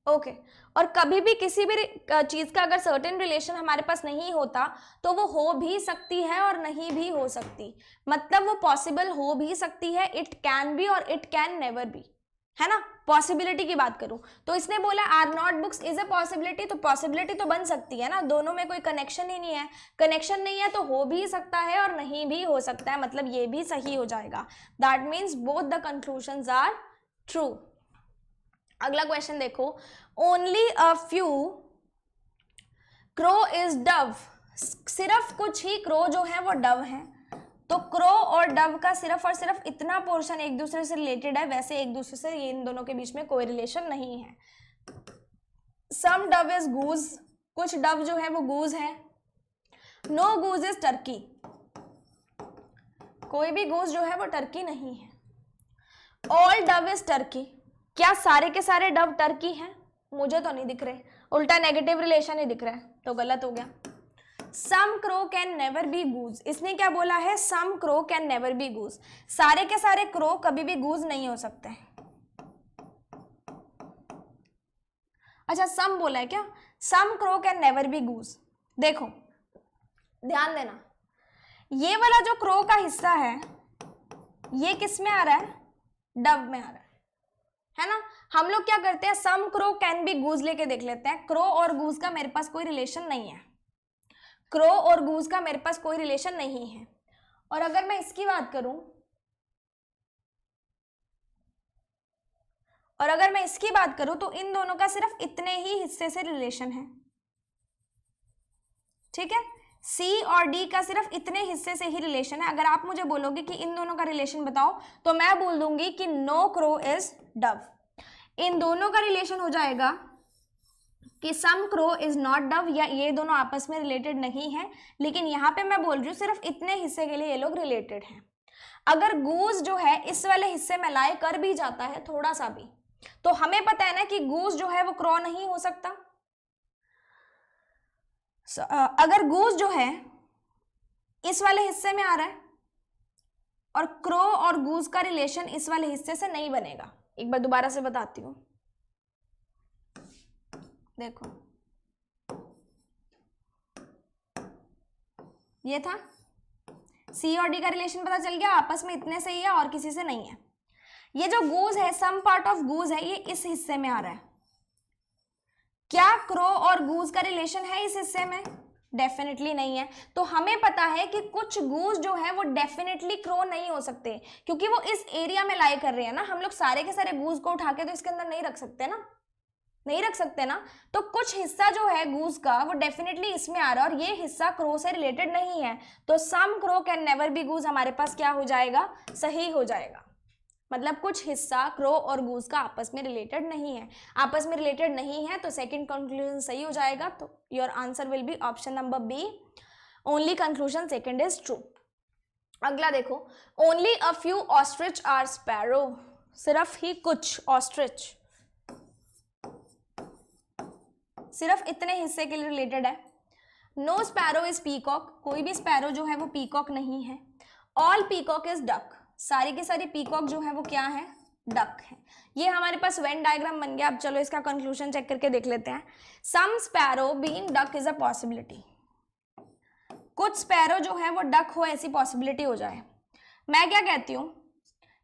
okay और कभी भी किसी भी चीज का अगर सर्टेन रिलेशन हमारे पास नहीं होता तो वो हो भी सकती है और नहीं भी हो सकती, मतलब वो पॉसिबल हो भी सकती है, इट कैन बी और इट कैन नेवर बी, है ना। पॉसिबिलिटी की बात करूं तो इसने बोला are not books is a possibility, तो पॉसिबिलिटी तो बन सकती है ना, दोनों में कोई कनेक्शन ही नहीं है, कनेक्शन नहीं है तो हो भी सकता है और नहीं भी हो सकता है, मतलब ये भी सही हो जाएगा। That means both the conclusions are true. अगला क्वेश्चन देखो, only a few crow is dove, सिर्फ कुछ ही क्रो जो है वो डव है, तो क्रो और डव का सिर्फ और सिर्फ इतना पोर्शन एक दूसरे से रिलेटेड है, वैसे एक दूसरे से ये इन दोनों के बीच में कोई रिलेशन नहीं है। सम डव इज गूज, कुछ डव जो है वो गूज है। नो गूज इज टर्की, कोई भी गूज जो है वो टर्की नहीं है। ऑल डव इज टर्की, क्या सारे के सारे डव टर्की हैं, मुझे तो नहीं दिख रहे, उल्टा नेगेटिव रिलेशन ही दिख रहा है, तो गलत हो गया। सम क्रो कैन नेवर बी गूज, इसने क्या बोला है, सम क्रो कैन नेवर बी गूज, सारे के सारे क्रो कभी भी गूज नहीं हो सकते। अच्छा सम बोला है क्या, सम क्रो कैन नेवर बी गूज। देखो ध्यान देना, ये वाला जो क्रो का हिस्सा है ये किस में आ रहा है, डव में आ रहा है ना। हम लोग क्या करते हैं, सम क्रो कैन बी गूज लेके देख लेते हैं, क्रो और गूज का मेरे पास कोई रिलेशन नहीं है, क्रो और गूज का मेरे पास कोई रिलेशन नहीं है। और अगर मैं इसकी बात करूं, और अगर मैं इसकी बात करूं तो इन दोनों का सिर्फ इतने ही हिस्से से रिलेशन है, ठीक है, सी और डी का सिर्फ इतने हिस्से से ही रिलेशन है। अगर आप मुझे बोलोगे कि इन दोनों का रिलेशन बताओ तो मैं बोल दूंगी कि नो क्रो इज डव। इन दोनों का रिलेशन हो जाएगा कि सम क्रो इज नॉट डव, या ये दोनों आपस में रिलेटेड नहीं है, लेकिन यहाँ पे मैं बोल रही हूँ सिर्फ इतने हिस्से के लिए ये लोग रिलेटेड हैं। अगर गूज जो है इस वाले हिस्से में लाई कर भी जाता है थोड़ा सा भी, तो हमें पता है ना कि गूज जो है वो क्रो नहीं हो सकता। अगर गूज जो है इस वाले हिस्से में आ रहा है और क्रो और गूज का रिलेशन इस वाले हिस्से से नहीं बनेगा। एक बार दोबारा से बताती हूं, देखो ये था सी और डी का रिलेशन पता चल गया, आपस में इतने से ही है और किसी से नहीं है। ये जो गूज है, सम पार्ट ऑफ गूज है, ये इस हिस्से में आ रहा है। क्या क्रो और गूज का रिलेशन है इस हिस्से में? डेफिनेटली नहीं है। तो हमें पता है कि कुछ गूज जो है वो डेफिनेटली क्रो नहीं हो सकते, क्योंकि वो इस एरिया में लाई कर रहे हैं ना। हम लोग सारे के सारे गूज को उठा के तो इसके अंदर नहीं रख सकते ना, नहीं रख सकते ना। तो कुछ हिस्सा जो है गूज का वो डेफिनेटली इसमें आ रहा है और ये हिस्सा क्रो से रिलेटेड नहीं है। तो सम क्रो कैन नेवर बी गूज हमारे पास क्या हो जाएगा? सही हो जाएगा। मतलब कुछ हिस्सा क्रो और गूज का आपस में रिलेटेड नहीं है। आपस में रिलेटेड नहीं है तो सेकंड कंक्लूजन सही हो जाएगा। तो your answer will be option number B, only conclusion second is true. अगला देखो, only a few ostrich are sparrow. सिर्फ ही कुछ ऑस्ट्रिच, सिर्फ इतने हिस्से के लिए रिलेटेड है। नो स्पैरो इज पीकॉक, कोई भी स्पैरो जो है वो पीकॉक नहीं है। ऑल पीकॉक इज डक, सारी की सारी पीकॉक जो है वो क्या है? डक है। ये हमारे पास वेन डायग्राम बन गया। अब चलो इसका कंक्लूजन चेक करके देख लेते हैं। Some sparrow being duck is a possibility, कुछ स्पैरो जो है वो डक हो ऐसी पॉसिबिलिटी हो जाए। मैं क्या कहती हूं,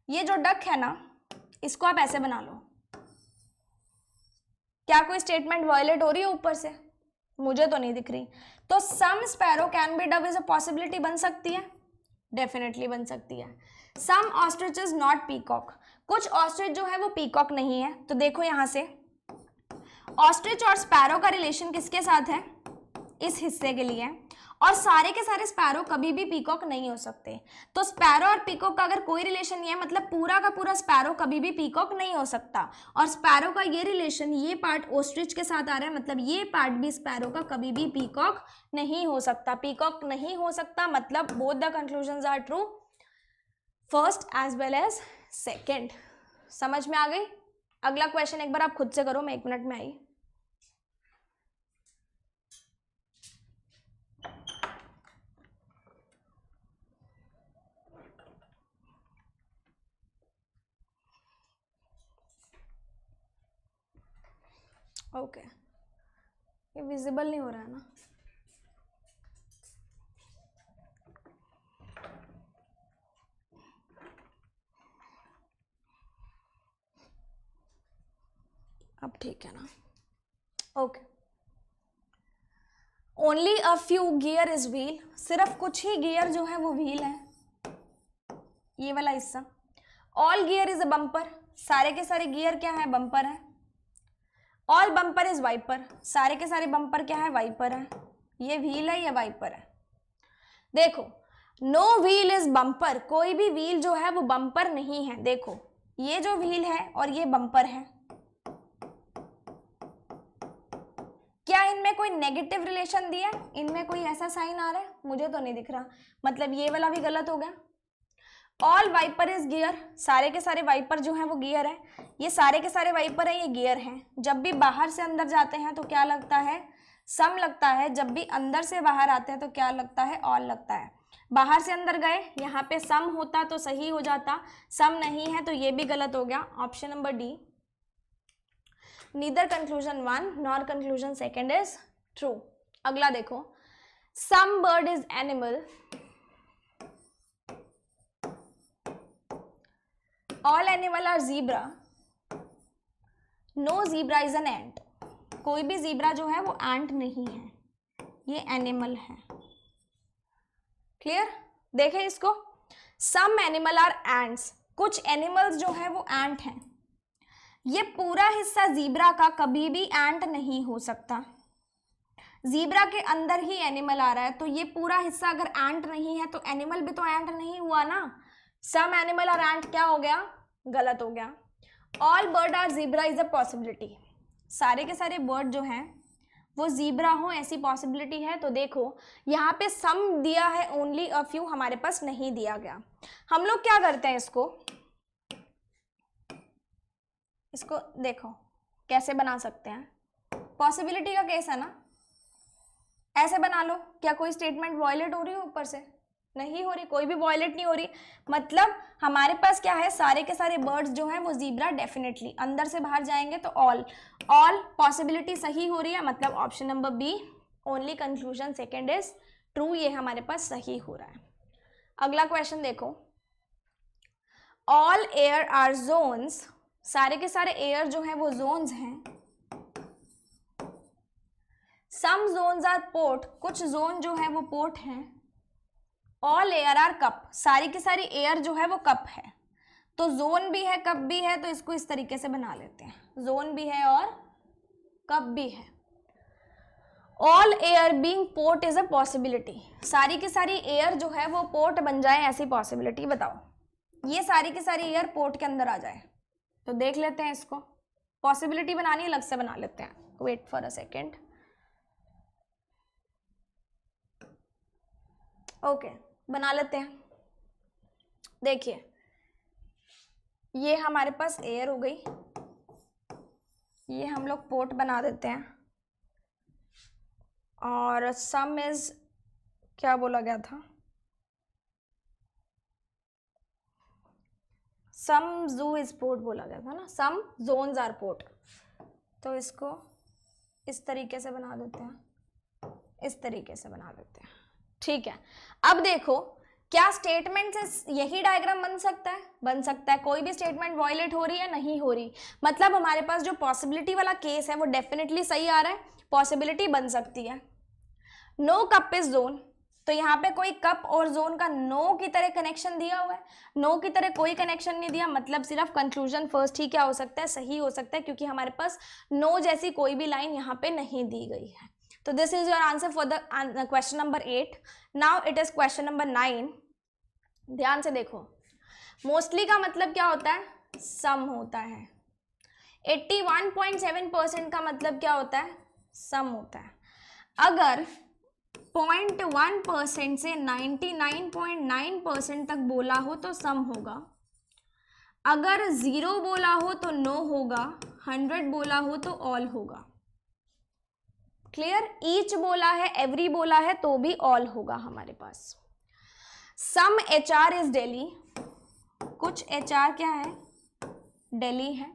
ये जो डक है ना इसको आप ऐसे बना लो। क्या कोई स्टेटमेंट वायलेट हो रही है ऊपर से? मुझे तो नहीं दिख रही। तो some sparrow can be dove is a possibility बन सकती है, डेफिनेटली बन सकती है। Some ostrich is not peacock, कुछ ऑस्ट्रिच जो है वो पीकॉक नहीं है। तो देखो यहां से ऑस्ट्रिच और स्पैरो का रिलेशन किसके साथ है? इस हिस्से के लिए। और सारे के सारे स्पैरो कभी भी पीकॉक नहीं हो सकते। तो स्पैरो और पीकॉक का अगर कोई रिलेशन नहीं है, मतलब पूरा का पूरा स्पैरो कभी भी पीकॉक नहीं हो सकता। और स्पैरो का ये रिलेशन, ये पार्ट ऑस्ट्रिच के साथ आ रहा है, मतलब ये पार्ट भी स्पैरो का कभी भी पीकॉक नहीं हो सकता। पीकॉक नहीं हो सकता मतलब both the conclusions are true, first as well as second. समझ में आ गई? अगला क्वेश्चन एक बार आप खुद से करो, मैं 1 मिनट में आई। ओके ये विजिबल नहीं हो रहा है ना? अब ठीक है ना? Okay, only a few gear is wheel, सिर्फ कुछ ही गियर जो है वो व्हील है, ये वाला हिस्सा। All gear is a bumper, सारे के सारे गियर क्या है? बम्पर है। ऑल बम्पर इज वाइपर, सारे के सारे बम्पर क्या है? वाइपर है। ये व्हील है, ये वाइपर है। देखो नो व्हील इज बम्पर, कोई भी व्हील जो है वो बम्पर नहीं है। देखो ये जो व्हील है और ये बम्पर है, क्या इनमें कोई नेगेटिव रिलेशन दिया है? इनमें कोई ऐसा साइन आ रहा है? मुझे तो नहीं दिख रहा, मतलब ये वाला भी गलत हो गया। ऑल वाइपर इज गियर, सारे के सारे वाइपर जो है वो गियर है। ये सारे के सारे वाइपर है, ये गियर हैं। जब भी बाहर से अंदर जाते हैं तो क्या लगता है? सम लगता है। जब भी अंदर से बाहर आते हैं तो क्या लगता है? ऑल लगता है। बाहर से अंदर गए, यहाँ पे सम होता तो सही हो जाता, सम नहीं है तो ये भी गलत हो गया। Option number D, neither conclusion 1 nor conclusion second is true. अगला देखो, some bird is animal, all animal are zebra, no zebra is an ant, कोई भी जीब्रा जो है वो एंट नहीं है, ये एनिमल है। क्लियर? देखें इसको, सम एनिमल आर एंट्स, कुछ एनिमल्स जो है वो एंट हैं। ये पूरा हिस्सा जीब्रा का कभी भी एंट नहीं हो सकता, जीब्रा के अंदर ही एनिमल आ रहा है, तो ये पूरा हिस्सा अगर एंट नहीं है तो एनिमल भी तो एंट नहीं हुआ ना। सम एनिमल और एंट क्या हो गया, गलत हो गया। All bird are zebra is a possibility, सारे के सारे बर्ड जो हैं वो जीब्रा हो ऐसी पॉसिबिलिटी है। तो देखो यहाँ पे सम दिया है, ओनली अ फ्यू हमारे पास नहीं दिया गया। हम लोग क्या करते हैं, इसको देखो कैसे बना सकते हैं। पॉसिबिलिटी का केस है ना, ऐसे बना लो। क्या कोई स्टेटमेंट वॉयलेट हो रही है ऊपर से, नहीं हो रही, कोई भी वॉयलेट नहीं हो रही। मतलब हमारे पास क्या है, सारे के सारे बर्ड्स जो हैं वो जीब्रा डेफिनेटली, अंदर से बाहर जाएंगे तो ऑल पॉसिबिलिटी सही हो रही है, मतलब option number B only, conclusion second is true, ये हमारे पास सही हो रहा है। अगला क्वेश्चन देखो, ऑल एयर आर जोन्स, सारे के सारे एयर जो हैं वो जोन्स हैं। सम जोन्स आर पोर्ट, कुछ जोन जो है वो पोर्ट हैं। ऑल एयर आर कप, सारी की सारी एयर जो है वो कप है। तो जोन भी है कप भी है, तो इसको इस तरीके से बना लेते हैं, जोन भी है और कप भी है। All air being port is a possibility, सारी की सारी एयर जो है वो पोर्ट बन जाए ऐसी पॉसिबिलिटी बताओ। ये सारी की सारी एयर पोर्ट के अंदर आ जाए, तो देख लेते हैं इसको। पॉसिबिलिटी बनानी अलग से बना लेते हैं, wait for a second. Okay, बना लेते हैं। देखिए ये हमारे पास एयर हो गई, ये हम लोग पोर्ट बना देते हैं। और सम इज, क्या बोला गया था, सम जू इज पोर्ट बोला गया था ना, सम जोन्स आर पोर्ट। तो इसको इस तरीके से बना देते हैं, इस तरीके से बना देते हैं, ठीक है। अब देखो क्या स्टेटमेंट से यही डायग्राम बन सकता है, बन सकता है। कोई भी स्टेटमेंट वॉयलेट हो रही है, नहीं हो रही, मतलब हमारे पास जो पॉसिबिलिटी वाला केस है वो डेफिनेटली सही आ रहा है, पॉसिबिलिटी बन सकती है। नो कप इज जोन, तो यहाँ पे कोई कप और जोन का नो की तरह कनेक्शन दिया हुआ है, नो की तरह कोई कनेक्शन नहीं दिया, मतलब सिर्फ कंक्लूजन फर्स्ट ही क्या हो सकता है, सही हो सकता है, क्योंकि हमारे पास नो जैसी कोई भी लाइन यहाँ पे नहीं दी गई है। तो this is your answer for the question number 8। Now it is question number 9। ध्यान से देखो, मोस्टली का मतलब क्या होता है, सम होता है। 81.7% का मतलब क्या होता है, सम होता है। अगर 0.1% से 99.9% तक बोला हो तो सम होगा, अगर 0 बोला हो तो नो होगा, 100 बोला हो तो ऑल होगा। क्लियर, ईच बोला है, एवरी बोला है तो भी ऑल होगा हमारे पास। सम HR इज दिल्ली, कुछ HR क्या है, दिल्ली है।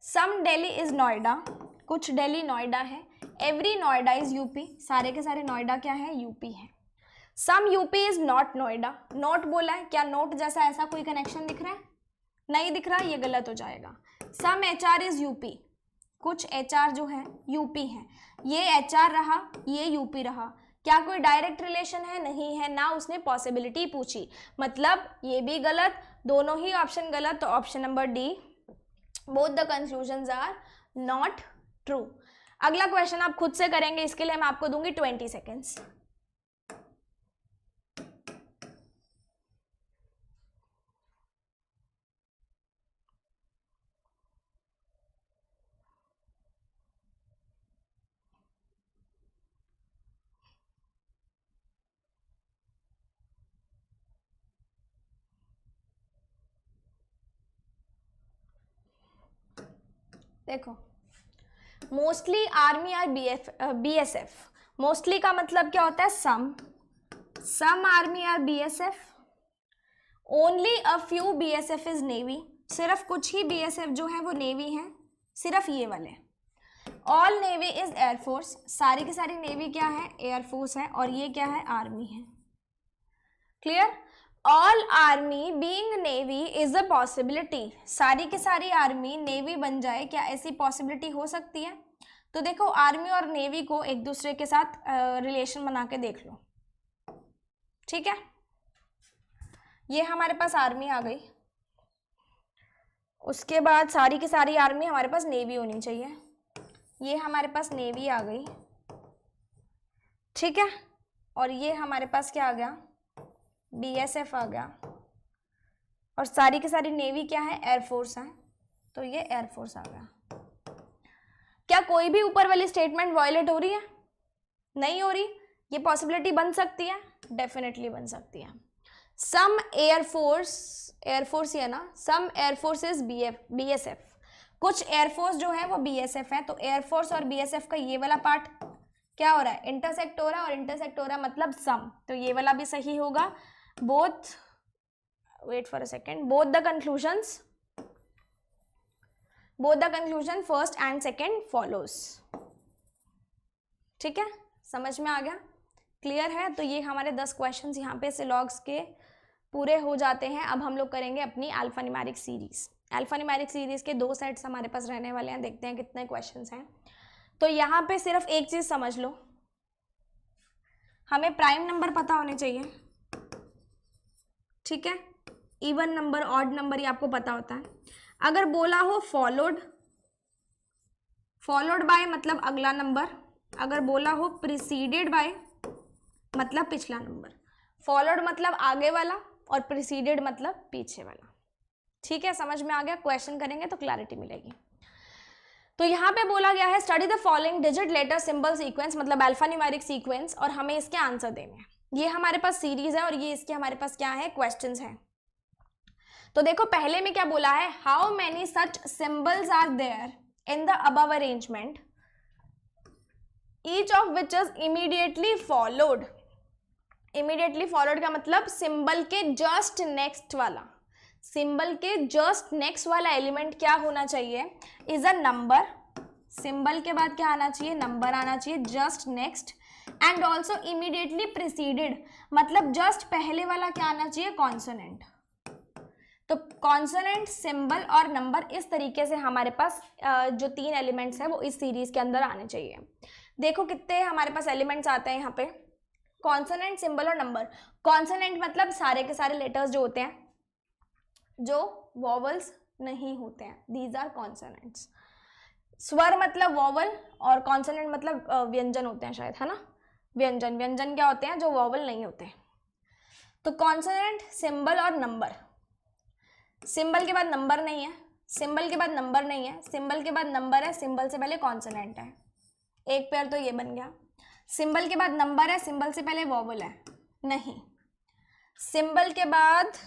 सम दिल्ली इज नोएडा, कुछ दिल्ली नोएडा है। एवरी नोएडा इज यूपी, सारे के सारे नोएडा क्या है, यूपी है। Some UP is not Noida, not बोला है, क्या नोट जैसा ऐसा कोई कनेक्शन दिख रहा है, नहीं दिख रहा, ये गलत हो जाएगा। सम HR इज यूपी, कुछ HR जो है यूपी है, ये HR रहा, ये यूपी रहा, क्या कोई डायरेक्ट रिलेशन है, नहीं है ना, उसने पॉसिबिलिटी पूछी, मतलब ये भी गलत, दोनों ही ऑप्शन गलत। तो option number D, both the conclusions are not true. अगला क्वेश्चन आप खुद से करेंगे, इसके लिए मैं आपको दूंगी 20 सेकेंड्स। देखो मोस्टली आर्मी और BSF, मोस्टली का मतलब क्या होता है, सम आर्मी और BSF, only a few BSF is navy, सिर्फ कुछ ही BSF जो है वो नेवी है, सिर्फ ये वाले। ऑल नेवी इज एयरफोर्स, सारी की सारी नेवी क्या है, एयरफोर्स है, और ये क्या है, आर्मी है। Clear, all army being navy is a possibility, सारी की सारी आर्मी नेवी बन जाए, क्या ऐसी पॉसिबिलिटी हो सकती है। तो देखो आर्मी और नेवी को एक दूसरे के साथ रिलेशन बना के देख लो, ठीक है। ये हमारे पास आर्मी आ गई, उसके बाद सारी की सारी आर्मी हमारे पास नेवी होनी चाहिए, ये हमारे पास नेवी आ गई, ठीक है, और ये हमारे पास क्या आ गया, BSF आ गया, और सारी की सारी नेवी क्या है, एयरफोर्स है, तो ये एयरफोर्स आ गया। क्या कोई भी ऊपर वाली स्टेटमेंट वायलेट हो रही है? नहीं हो रही। ये पॉसिबिलिटी बन सकती है, डेफिनेटली बन सकती है। सम एयरफोर्स है ना, सम एयरफोर्स इज BSF, कुछ एयरफोर्स जो है वो BSF है, तो एयरफोर्स और BSF का ये वाला पार्ट क्या हो रहा है, इंटरसेक्ट हो रहा है, और इंटरसेक्ट हो रहा है मतलब सम, तो ये वाला भी सही होगा। Both, wait for a second, both the conclusion first and second follows. ठीक है, समझ में आ गया, क्लियर है? तो ये हमारे 10 क्वेश्चंस यहाँ पे सिलॉग्स के पूरे हो जाते हैं। अब हम लोग करेंगे अपनी alpha numeric series. Alpha numeric series के 2 सेट्स हमारे पास रहने वाले हैं, देखते हैं कितने क्वेश्चंस हैं। तो यहाँ पे सिर्फ एक चीज समझ लो, हमें प्राइम नंबर पता होने चाहिए, ठीक है, इवन नंबर, ऑड नंबर ये आपको पता होता है। अगर बोला हो फॉलोड बाय मतलब अगला नंबर, अगर बोला हो प्रीसीडेड बाय मतलब पिछला नंबर, फॉलोड मतलब आगे वाला और प्रीसीडेड मतलब पीछे वाला। ठीक है, समझ में आ गया? क्वेश्चन करेंगे तो क्लैरिटी मिलेगी। तो यहाँ पे बोला गया है study the following digit letter symbol sequence, मतलब अल्फा न्यूमेरिक सीक्वेंस, और हमें इसके आंसर देने हैं। ये हमारे पास सीरीज है और ये इसके हमारे पास क्या है, क्वेश्चंस हैं। तो देखो पहले में क्या बोला है, how many such symbols are there in the above arrangement each of which is immediately followed. Immediately followed का मतलब सिंबल के जस्ट नेक्स्ट वाला, सिंबल के जस्ट नेक्स्ट वाला एलिमेंट क्या होना चाहिए, इज अ नंबर। सिंबल के बाद क्या आना चाहिए, नंबर आना चाहिए just next, and also immediately preceded मतलब जस्ट पहले वाला क्या आना चाहिए, कॉन्सोनेंट। तो कॉन्सोनेंट, सिंबल और नंबर, इस तरीके से हमारे पास जो 3 एलिमेंट्स हैं वो इस सीरीज के अंदर आने चाहिए। देखो कितने हमारे पास एलिमेंट्स आते हैं यहाँ पे, कॉन्सोनेंट, सिंबल और नंबर। कॉन्सोनेंट मतलब सारे के सारे लेटर्स जो होते हैं जो वॉवल्स नहीं होते हैं, दीज आर कॉन्सोनेंट्स। स्वर मतलब वॉवल, और कॉन्सोनेंट मतलब व्यंजन होते हैं शायद, है ना, व्यंजन। व्यंजन क्या होते हैं, जो वॉवल नहीं होते। तो कॉन्सोनेंट, सिंबल और नंबर। सिंबल के बाद नंबर नहीं है, सिंबल के बाद नंबर नहीं है, सिंबल के बाद नंबर है, सिंबल से पहले कॉन्सोनेंट है, एक पेयर तो ये बन गया। सिंबल के बाद नंबर है, सिंबल से पहले वॉवल है, नहीं। सिंबल के बाद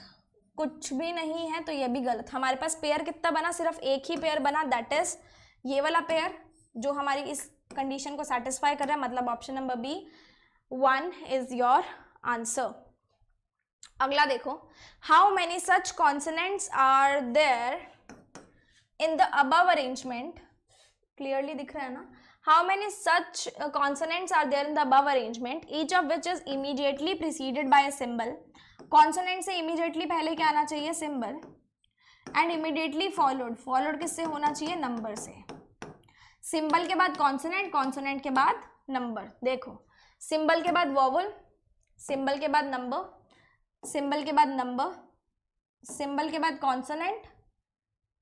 कुछ भी नहीं है तो ये भी गलत। हमारे पास पेयर कितना बना, सिर्फ एक ही पेयर बना, दैट इज ये वाला पेयर जो हमारी इस कंडीशन को सेटिस्फाई कर रहा है, मतलब option number B 1 is your answer. अगला देखो, how many such consonants are there in the above arrangement, clearly दिख रहा है ना, how many such consonants are there in the above arrangement each of which is immediately preceded by a symbol. Consonant से immediately पहले क्या आना चाहिए, symbol, and immediately followed, followed किससे होना चाहिए, नंबर से। सिंबल के बाद कॉन्सोनेंट, कॉन्सोनेंट के बाद नंबर। देखो सिंबल के बाद वॉवल, सिंबल के बाद नंबर, सिंबल के बाद नंबर, सिंबल के बाद कॉन्सोनेंट,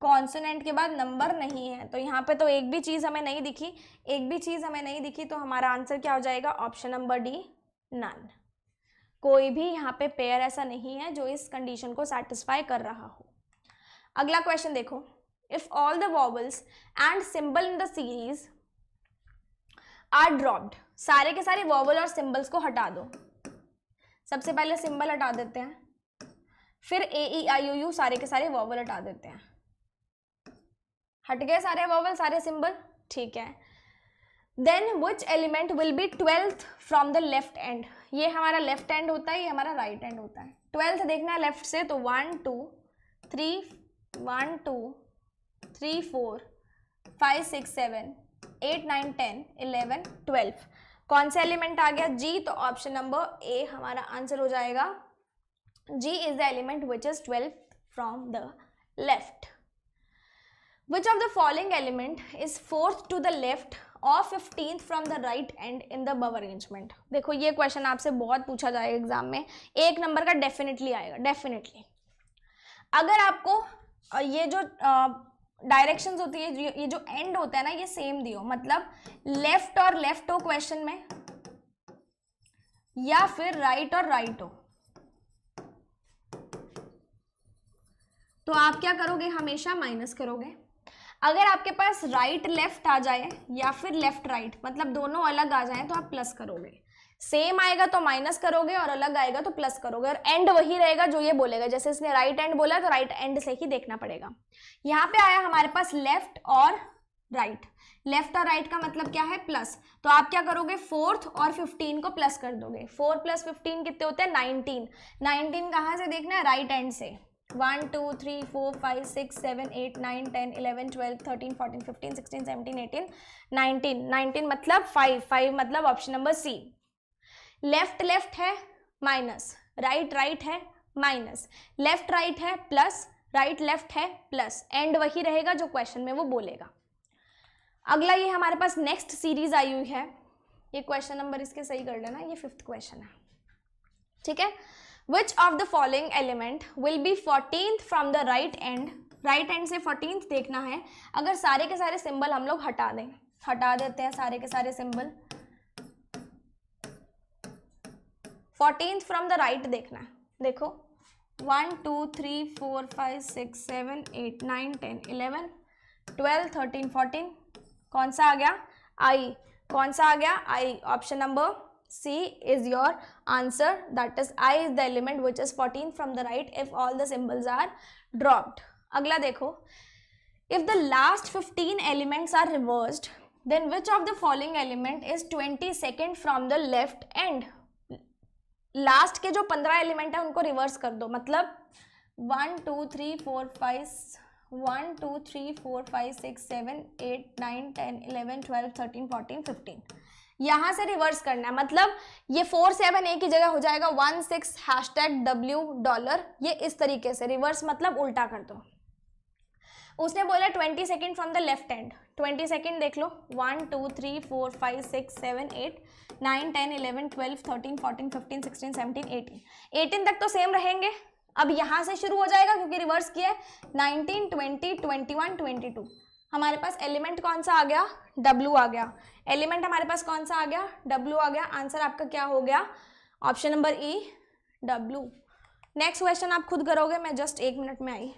कॉन्सोनेंट के बाद नंबर नहीं है। तो यहाँ पे तो एक भी चीज हमें नहीं दिखी, एक भी चीज हमें नहीं दिखी, तो हमारा आंसर क्या हो जाएगा, ऑप्शन नंबर डी, नन। कोई भी यहाँ पे पेयर ऐसा नहीं है जो इस कंडीशन को सेटिस्फाई कर रहा हो। अगला क्वेश्चन देखो, if all the vowels and symbol in the series are dropped, सारे के सारे वॉवल और सिंबल्स को हटा दो। सबसे पहले सिंबल हटा देते हैं, फिर AEIOU सारे के सारे वॉवल हटा देते हैं। हट गए सारे वॉवल, सारे सिंबल, ठीक है। Then which element will be 12th from the left end, ये हमारा लेफ्ट एंड होता है, ये हमारा राइट एंड होता है। 12th देखना है लेफ्ट से, तो 1 2 3 1 2 3 4 5 6 7 8 9 10 11 12। कौन सा एलिमेंट आ गया, जी, तो ऑप्शन नंबर ए हमारा आंसर हो जाएगा। G is the element which is 12th from the left. Which of the following element is 4th to the left or 15th from the right end in the above arrangement? देखो ये question आपसे बहुत पूछा जाएगा exam में, 1 number का definitely आएगा, definitely. अगर आपको ये जो डायरेक्शंस होती है, ये जो एंड होता है ना, ये सेम दियो, मतलब लेफ्ट और लेफ्ट हो क्वेश्चन में, या फिर राइट और राइट हो, तो आप क्या करोगे, हमेशा माइनस करोगे। अगर आपके पास राइट लेफ्ट आ जाए या फिर लेफ्ट राइट, मतलब दोनों अलग आ जाए, तो आप प्लस करोगे। सेम आएगा तो माइनस करोगे और अलग आएगा तो प्लस करोगे, और एंड वही रहेगा जो ये बोलेगा। जैसे इसने राइट एंड बोला तो राइट एंड से ही देखना पड़ेगा। यहाँ पे आया हमारे पास लेफ्ट और राइट, लेफ्ट और राइट का मतलब क्या है, प्लस। तो आप क्या करोगे, 4 और 15 को प्लस कर दोगे। 4 + 15 कितने होते हैं, 19। 19 कहाँ से देखना है, राइट एंड से। 1 2 3 4 5 6 7 8 9 10 11 12 13 14 15 16 17 18 19। 19 मतलब 5, 5 मतलब option number C. Left left है माइनस, राइट राइट है माइनस, लेफ्ट राइट है प्लस, राइट लेफ्ट है प्लस, एंड वही रहेगा जो क्वेश्चन में वो बोलेगा। अगला ये हमारे पास नेक्स्ट सीरीज आई हुई है, ये क्वेश्चन नंबर इसके सही कर लेना, ये 5th क्वेश्चन है, ठीक है। Which of the following element will be 14th from the right end? Right and से 14th देखना है। अगर सारे के सारे सिंबल हम लोग हटा दें, हटा देते हैं सारे के सारे symbol, 14th from the right देखना है। देखो 1 2 3 4 5 6 7 8 9 10 11 12 13 14, कौन सा आ गया, आई। कौन सा आ गया, I. Option number C is your answer, that is I is the element which is 14 from the right if all the symbols are dropped. अगला देखो, if the last 15 elements are reversed, then which of the following element is 22nd from the left end? Last के जो 15 element है उनको reverse कर दो, मतलब 1 2 3 4 5 1 2 3 4 5 6 7 8 9 10 11 12 13 14 15, यहां से रिवर्स करना है। मतलब ये 4 7 एक ही जगह हो जाएगा, 1 6 #W$, ये इस तरीके से रिवर्स मतलब उल्टा कर दो। उसने बोला 22nd from the left and, 22nd देख लो 1 2 3 4 5 6 7 8 9 10 11 12 13 14 15 16 17 18, 18 तक तो सेम रहेंगे। अब यहाँ से शुरू हो जाएगा क्योंकि रिवर्स किया है, 19 20 21 22, हमारे पास एलिमेंट कौन सा आ गया, W आ गया। एलिमेंट हमारे पास कौन सा आ गया, W आ गया। आंसर आपका क्या हो गया, option number E, W। Next question आप खुद करोगे, मैं जस्ट 1 मिनट में आई।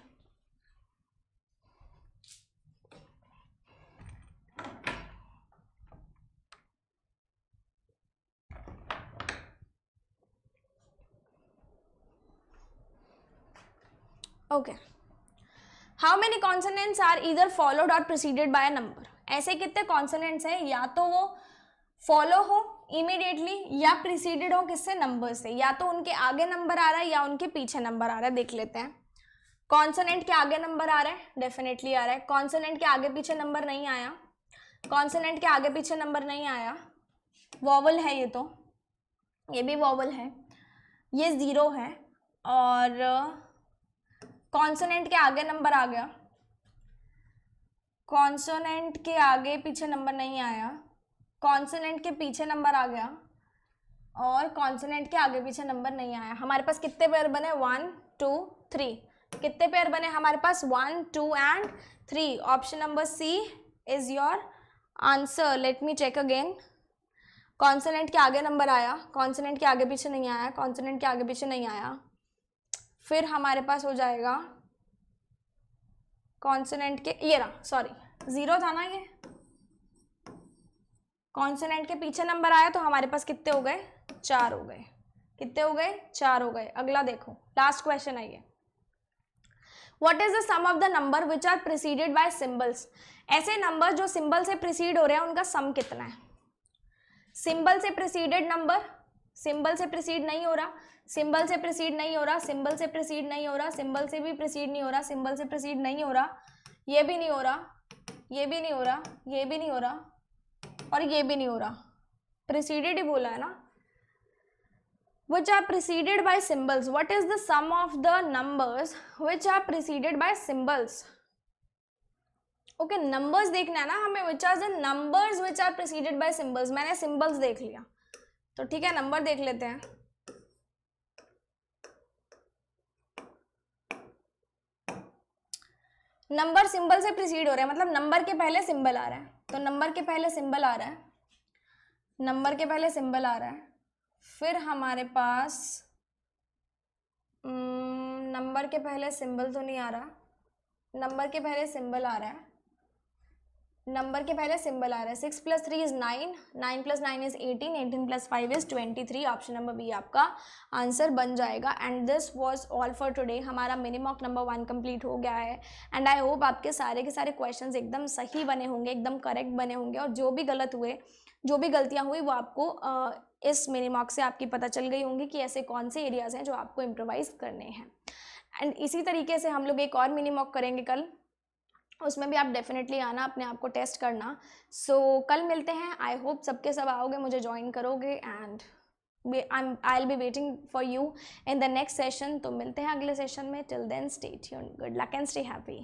Okay, how many consonants are either followed or preceded by a number? ऐसे कितने कॉन्सोनेंट्स हैं, या तो वो फॉलो हो इमीडिएटली या प्रिसीडेड हो किससे, नंबर से, या तो उनके आगे नंबर आ रहा है या उनके पीछे नंबर आ रहा है। देख लेते हैं, कॉन्सोनेंट के आगे नंबर आ रहा है, डेफिनेटली आ रहा है। कॉन्सोनेंट के आगे पीछे नंबर नहीं आया, कॉन्सोनेंट के आगे पीछे नंबर नहीं आया। वॉवल है, ये तो ये भी वॉवल है, ये 0 है, और कॉन्सोनेंट के आगे नंबर आ गया, कॉन्सोनेंट के आगे पीछे नंबर नहीं आया, कॉन्सोनेंट के पीछे नंबर आ गया, और कॉन्सोनेंट के आगे पीछे नंबर नहीं आया। हमारे पास कितने पेयर बने, 1 2 3, कितने पेयर बने हमारे पास, 1 2 and 3। Option number C is your answer. Let me check again, consonant के आगे नंबर आया, कॉन्सोनेंट के आगे पीछे नहीं आया, कॉन्सोनेंट के आगे पीछे नहीं आया, फिर हमारे पास हो जाएगा कॉन्सोनेंट के, ये रहा, सॉरी 0 था ना, ये कॉन्सोनेंट के पीछे नंबर आया तो हमारे पास कितने हो गए, 4 हो गए। कितने हो गए, 4 हो गए। अगला देखो, लास्ट क्वेश्चन है ये, what is the sum of the number which are preceded by symbols? ऐसे नंबर जो सिंबल से प्रिसीड हो रहे हैं उनका सम कितना है। सिंबल से प्रिसीडेड नंबर, सिंबल से प्रिसीड नहीं हो रहा, सिंबल से प्रिसीड नहीं हो रहा, सिंबल से प्रिसीड नहीं हो रहा, सिंबल से भी प्रिसीड नहीं हो रहा, सिंबल से प्रिसीड नहीं हो रहा, ये भी नहीं हो रहा, ये भी नहीं हो रहा, ये भी नहीं हो रहा, और ये भी नहीं हो रहा। प्रिसीडेड ही बोला है ना। which are preceded by symbols, what is the sum of the numbers which are preceded by symbols? Okay, numbers देखना है ना हमें, which are the numbers which are preceded by symbols। मैंने सिंबल्स देख लिया, तो ठीक है नंबर देख लेते हैं। नंबर सिंबल से प्रिसीड हो रहा है, मतलब नंबर के पहले सिंबल आ रहा है, तो नंबर के पहले सिंबल आ रहा है, नंबर के पहले सिंबल आ रहा है, फिर हमारे पास नंबर के पहले सिंबल तो नहीं आ रहा, नंबर के पहले सिंबल आ रहा है, नंबर के पहले सिंबल आ रहा है। 6 + 3 is 9, 9 + 9 is 18, 18 + 5 is 23। Option number B आपका आंसर बन जाएगा। And this was all for today. हमारा मिनी मॉक नंबर 1 कंप्लीट हो गया है। एंड आई होप आपके सारे के सारे क्वेश्चंस एकदम सही बने होंगे, एकदम करेक्ट बने होंगे, और जो भी गलत हुए, जो भी गलतियाँ हुई, वो आपको इस मिनी मॉक से आपकी पता चल गई होंगी कि ऐसे कौन से एरियाज हैं जो आपको इम्प्रोवाइज करने हैं। एंड इसी तरीके से हम लोग एक और मिनी मॉक करेंगे कल, उसमें भी आप डेफिनेटली आना, अपने आप को टेस्ट करना। सो कल मिलते हैं। आई होप सबके सब आओगे, मुझे ज्वाइन करोगे, and I will be waiting for you in the next session. तो मिलते हैं अगले सेशन में। Till then stay tuned, good luck and stay happy.